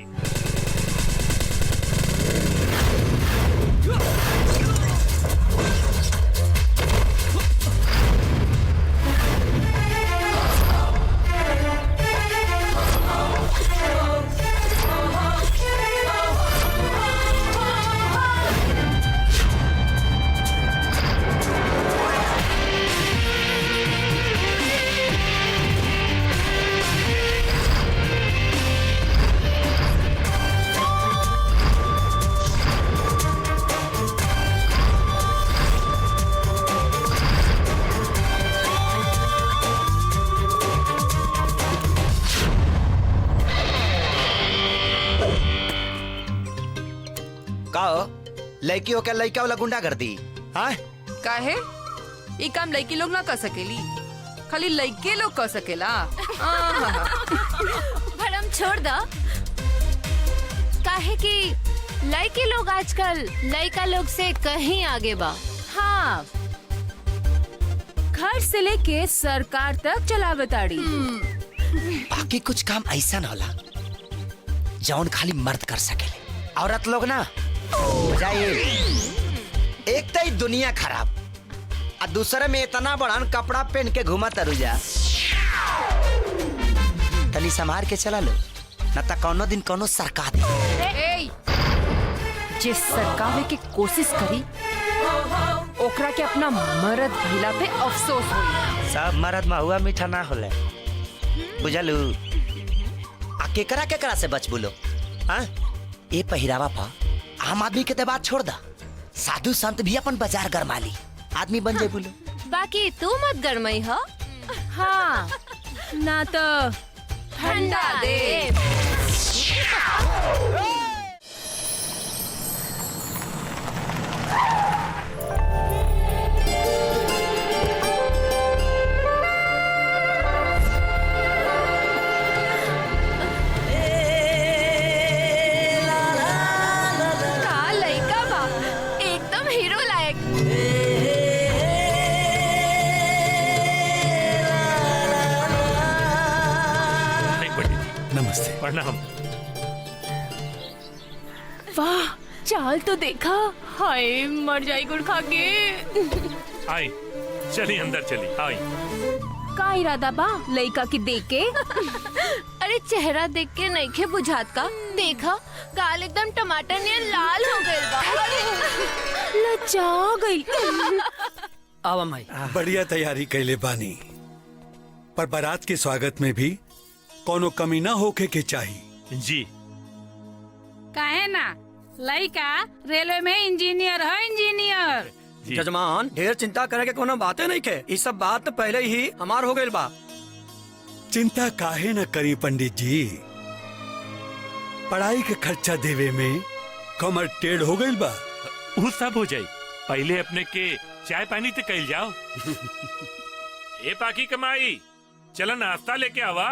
लड़की होकर लड़का वाला गुंडा कर दी। हाँ काहे? ये काम लड़की लोग ना कर सकेली, खाली लड़के लोग कर सकेला। भरम छोड़ दा, काहे कि लड़के लोग आजकल लड़का लोग से कहीं आगे बा। हाँ, घर से लेके सरकार तक चलावताड़ी। बाकी कुछ काम ऐसा न होला जौन खाली मर्द कर सकेले। औरत लोग ना जाइए, एक तो ही दुनिया खराब और दूसरे में इतना बड़ान कपड़ा पहन के घुमा तरुजा। तनी संभार के चला लो, न तो कौनो दिन कौनो सरका दे। जे सरकावे के कोशिश करी ओकरा के अपना मर्द भइला पे अफसोस होई। सब मर्द महुआ मीठा ना होले, बुझलू? आ केकरा केकरा से बच बोलो? ए पहिरावा पा आम आदमी के ते बात छोड़ दा, साधु संत भी अपन बाजार गरमाली आदमी बन जाए बोलो। बाकी तू मत गरमई हो। हाँ ना तो ठंडा दे। का लइका बा, एकदम हीरो लायक। नहीं पंडित जी, नमस्ते। प्रणाम। वाह चाल तो देखा, हाय मर जाई गुड़ खा के। आई चली अंदर चली आई। का इरादा बा लइका के देख के? अरे चेहरा देख के नइखे बुझात का? देखा गाल एकदम टमाटर नियन लाल हो गइल बा। लजा गई। आवा माई। बढ़िया तैयारी कैले बानी, पर बारात के स्वागत में भी कोनो कमी ना होके के चाहिए। जी काहे ना, लइका रेलवे में इंजीनियर है, इंजीनियर। जजमान ढेर चिंता करे के कोनो बातें नहीं के, ये सब बात पहले ही हमार हो गइल बा। चिंता काहे न करी पंडित जी, पढ़ाई के खर्चा देवे में कमर टेढ़ हो गइल बा। वो सब हो जाई, पहले अपने के चाय पानी तो कल जाओ। ए पाकी कमाई, चलो नाश्ता लेके आवा।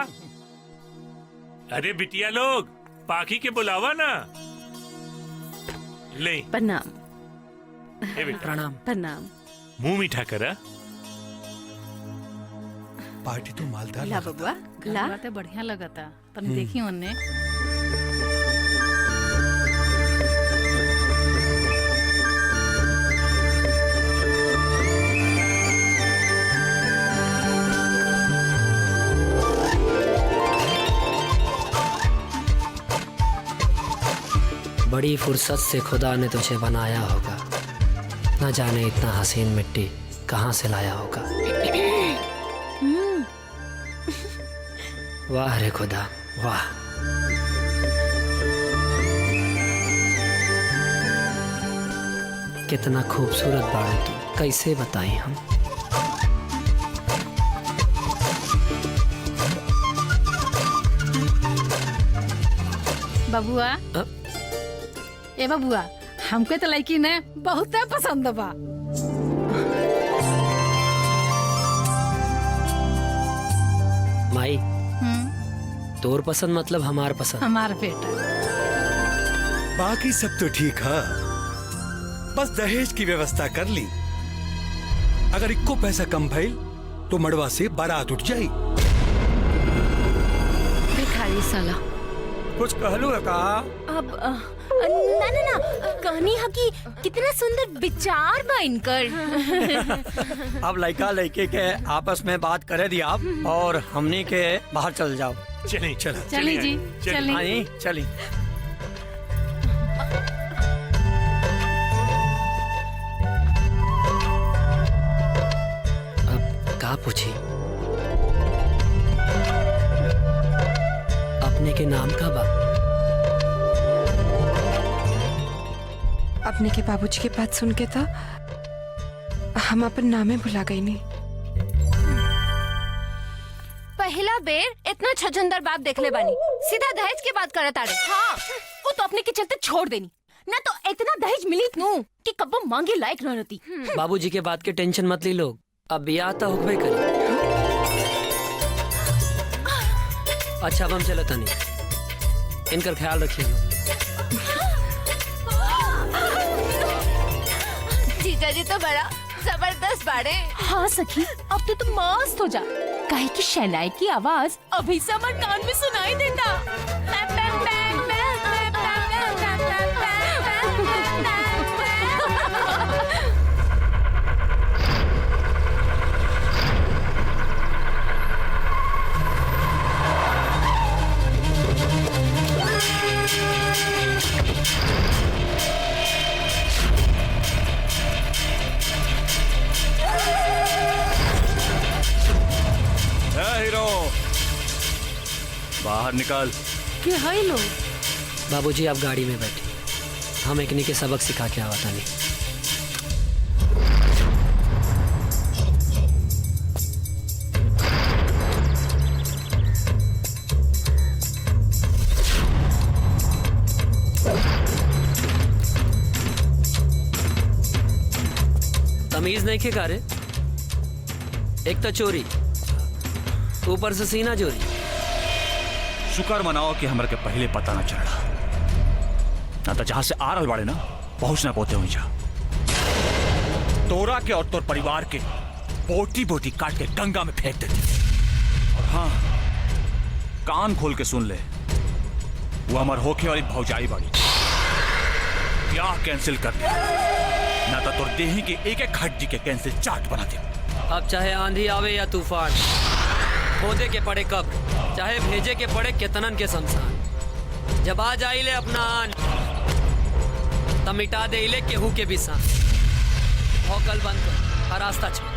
अरे बिटिया लोग, पाकी के बुलावा ना। ले प्रणाम। ए बेटा प्रणाम। प्रणाम। मुंह मीठा करा। पार्टी तो मालदार ला बबुआ ला। तो बढ़िया लगता, तनी देखी उन्ने। बड़ी फुर्सत से खुदा ने तुझे बनाया होगा, न जाने इतना हसीन मिट्टी कहाँ से लाया होगा। वाह रे खुदा वाह। कितना खूबसूरत बाड़े तू, कैसे बताएं हम। बबुआ ए बबुआ, हमके तो लड़की ने बहुत पसंद बा। माई तोर पसंद मतलब हमार पसंद। हमार बेटा। बाकी सब तो ठीक है, बस दहेज की व्यवस्था कर ली। अगर इक्को पैसा कम भइल तो मड़वा से बारात उठ जाई। भिखारी साला। कुछ कहलू है का? अब ना ना ना कहनी है कि कितना सुंदर विचार बा इनकर। अब लड़का लड़के के आपस में बात करे दिया आप, और हमनी के बाहर चल जाओ। चली चला चली जी, चली। आई चली। अब का पूछी? अपने के नाम का बा? अपने के बाबूजी के बात सुन के था हम अपन नामे भुला गई नहीं। पहला बेर इतना छछंदर बाप देख ले बानी, सीधा दहेज की बात करत आड़े। हाँ वो तो अपने के चलते छोड़ देनी, ना तो इतना दहेज मिली नू कि कब्बो मांगे लायक न रहती। बाबूजी के बात के टेंशन मत ली लोग, अब ब्याह तो होबे करे। अच्छा अब हम चलो तनी, इनकर ख्याल रखिए। जीजा जी तो बड़ा जबरदस्त बाड़े। हाँ सखी, अब तो तुम मस्त हो जा, काहे की शहनाई की आवाज अभी से हमारे कान में सुनाई देता। हीरो बाहर निकाल। के है लोग? बाबूजी आप गाड़ी में बैठे, हम एकनी के सबक सिखा के आवता नहीं। तमीज नहीं के कारे, एक तो चोरी, ऊपर से सीना चोरी। शुक्र मनाओ कि हमरा के पहले पता न चला, ना तो जहां से आ रहल बाड़े ना पहुंच ना पोते हुई जा। तोरा के और तोर परिवार के बोटी बोटी काट के गंगा में फेंक देते। और हाँ, कान खोल के सुन ले, वो हमार होखे वाली भौजाई बाड़ी, ब्याह कैंसिल कर दे, ना तो तोर देही के एक एक हड्डी के कैंसिल चाट बना दे। अब चाहे आंधी आवे या तूफान, खोदे के पड़े कब, चाहे भेजे के पड़े केतनन के शमशान, जब आ जाइले अपना आन तब मिटा दे इले केहू के भी सान। भौकल बंद कर, हर रास्ता छोड़।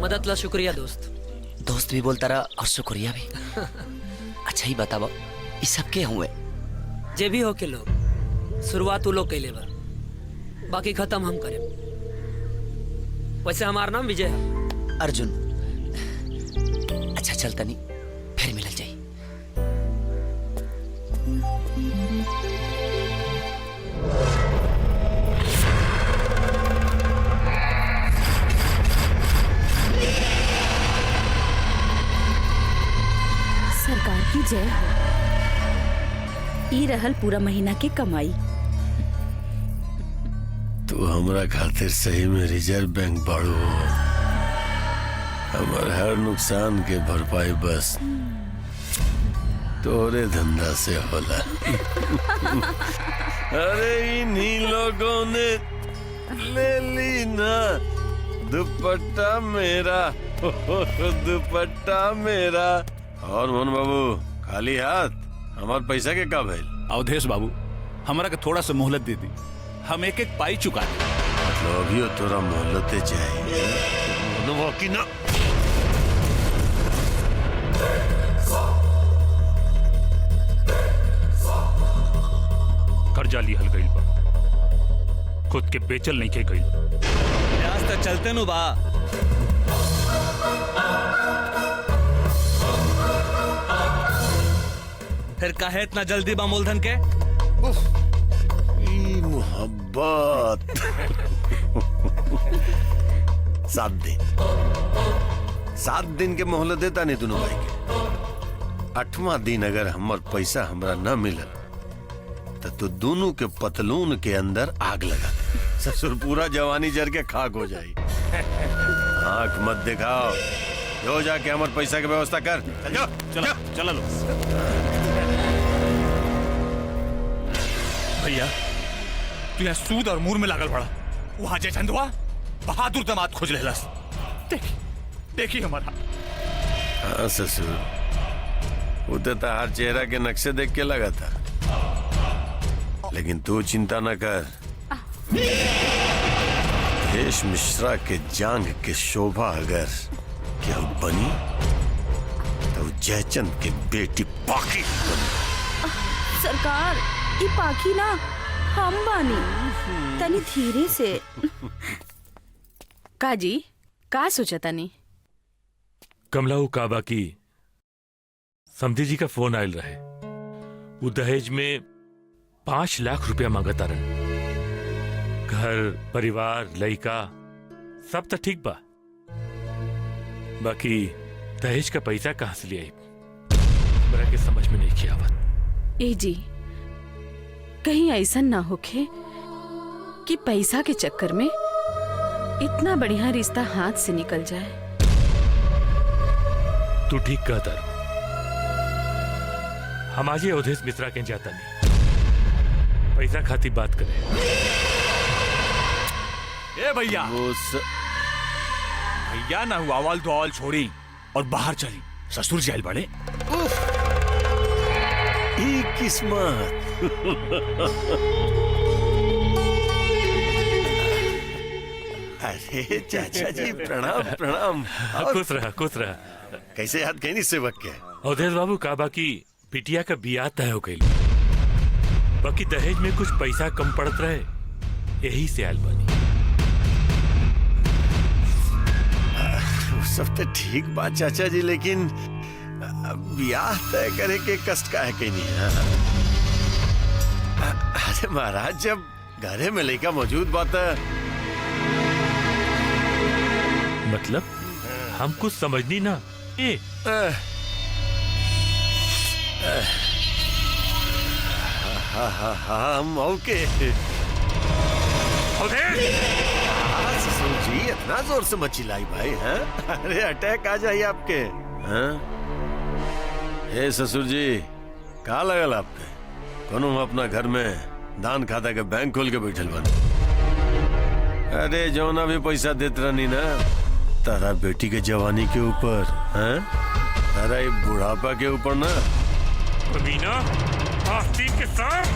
मदद ला शुक्रिया दोस्त। दोस्त भी बोलता रहा और शुक्रिया भी। अच्छा ही बताओ, ये सब के हुए? जे भी हो के लोग, शुरुआत लोग कैले बा, बाकी खत्म हम करे। वैसे हमारा नाम विजय है। अर्जुन। अच्छा चलता नहीं, फिर मिलल जाई। सरकार की जय हो। ई रहल पूरा महीना के कमाई। तू हमरा खातिर सही में रिजर्व बैंक बाड़ू हो। हमार हर नुकसान के भरपाई बस तोरे धंधा से होला। अरे इन्हीं लोगों ने ले ली ना दुपट्टा मेरा दुपट्टा मेरा। और मोहन बाबू खाली हाथ हमार पैसा के का भइल? अवधेश बाबू हमारा के थोड़ा सा मोहलत दे दी, हम एक एक पाई चुका दे। तो अभी तोरा मोहलते चाहिए की ना। कर्जा लिहल गइल बा, खुद के बेचल नहीं के गइल। आज तक चलते नु बा। फिर काहे इतना जल्दी बा मूलधन के? मोहब्बत 7 दिन के मोहलत देता नहीं दोनों भाई के। 8वां दिन अगर हमार पैसा हमरा न मिलल तो दोनों के पतलून के अंदर आग लगा दे। ससुर पूरा जवानी जर के खाक हो जाए। आंख मत दिखाओ, जो जाके हमारे पैसा की व्यवस्था कर। चलो चलो लो। भैया तू यहाँ सूद और मूर में लागल पड़ा, वहां जय चंदवा बहादुर दामाद खोज लेलस। देखी हमारा। हाँ ससुर, वो तो हर चेहरा के नक्शे देख के लगा था, लेकिन तू चिंता न कर। देश मिश्रा के जांग के शोभा अगर क्या बनी तो जयचंद के बेटी पाकी बनी। सरकार ई पाखी ना हम बानी, तनी धीरे से। काजी का सोचा तनी? कमलाऊ काबा की समधी जी का फोन आयल रहे। वो दहेज में 5 लाख रुपया मांगता रहे। घर परिवार लड़का सब तो ठीक बा, बाकी दहेज का पैसा कहां से ले आई मेरा के समझ में नहीं किया बात। ए जी कहीं ऐसा ना होखे कि पैसा के चक्कर में इतना बढ़िया रिश्ता हाथ से निकल जाए। तू ठीक कहता रू। हम आज अवधेश मिश्रा के जाता नहीं, पैसा खाती बात करें। ए भैया भैया ना हुआ अवाल दुआल छोड़ी और बाहर चली। ससुर जेल बड़े किस्मत। अरे चाचा जी प्रणाम प्रणाम। खुश रहा खुश रहा। कैसे याद कहीं सेवक के? अवधेश बाबू काबा की बिटिया का बियाह तय हो गई, बाकी दहेज में कुछ पैसा कम पड़त रहे, यही से आयल बनी। सब तो ठीक बात चाचा जी, लेकिन ब्याह तय करे के कष्ट का है कहीं नहीं। अरे महाराज जब घरे में लड़का मौजूद बात है। मतलब हम कुछ समझनी ना। हम ओके। जी इतना जोर से मत चिल्लाई भाई। हैं? अरे अटैक आ जाइए आपके। हैं? हे ससुर जी कहा लगल आपके? कोनो हम अपना घर में दान खाता के बैंक खोल के बैठल बन। अरे जौना भी पैसा देत रहनी ना तारा बेटी के जवानी के ऊपर, हैं? तारा ये बुढ़ापा के ऊपर ना। के साथ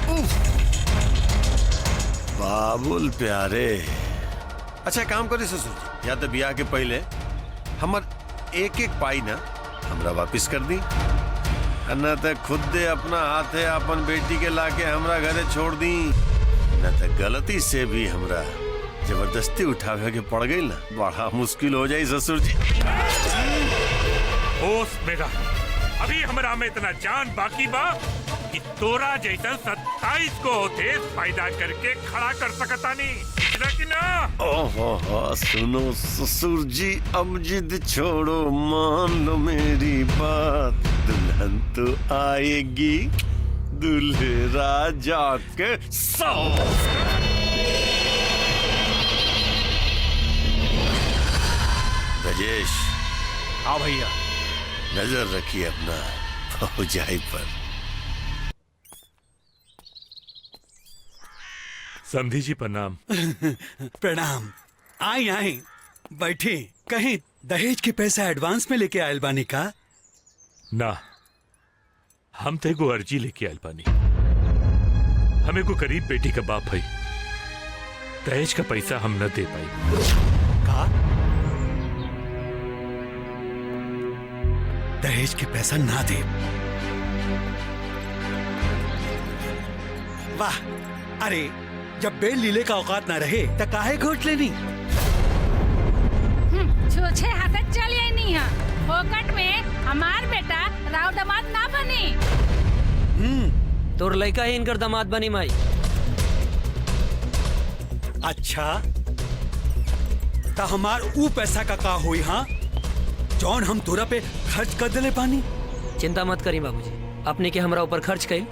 बाबुल प्यारे। अच्छा काम करी ससुर जी, या तो ब्याह के पहले हमर एक एक पाई ना हमरा वापिस कर दी, न तो खुद दे अपना हाथे अपन बेटी के लाके हमरा घरे छोड़ दी, न तो गलती से भी हमरा जबरदस्ती उठावे के पड़ गई ना, बड़ा मुश्किल हो जाए ससुर जी। होश मेरा अभी हमरा में इतना जान बाकी बा कि तोरा जैसा 27 को होते फायदा करके खड़ा कर सकता नहीं कि ना। ओहो सुनो ससुर जी अब जिद छोड़ो, मान लो मेरी बात, दुल्हन तो आएगी दूल्हे राजा के साथ। ब्रजेश हाँ भैया नजर रखिए अपना भौजाई पर। समधी जी प्रणाम। प्रणाम। आई आई बैठे। कहीं दहेज के पैसा एडवांस में लेके आयल बानी का? ना, हम तो एगो अर्जी लेके आयल बानी। हमें को गरीब बेटी का बाप भाई, दहेज का पैसा हम न दे पाई। का? दहेज के पैसा ना दे? वाह, अरे जब बेल लीले का औकात ना रहे तो काहे घोट लेनी? छूछे हाथ चलिए नहीं है। फोकट में हमार बेटा राव दामाद ना बनी। तोर लड़का ही इनकर दामाद बनी माई। अच्छा, तो हमार ऊ पैसा का हुई? हाँ, जौन हम तोरा पे खर्च कर दिले पानी। चिंता मत करी बाबूजी, अपने के हमरा ऊपर खर्च कई,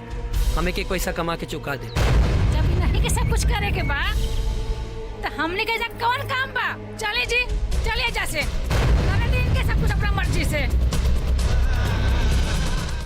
हमें के पैसा कमा के चुका दे। जब नहीं के सब कुछ करे के बा तो हमने के जा कौन काम बा? चले जी, चलिए जैसे करे दिन के सब कुछ अपना मर्जी से।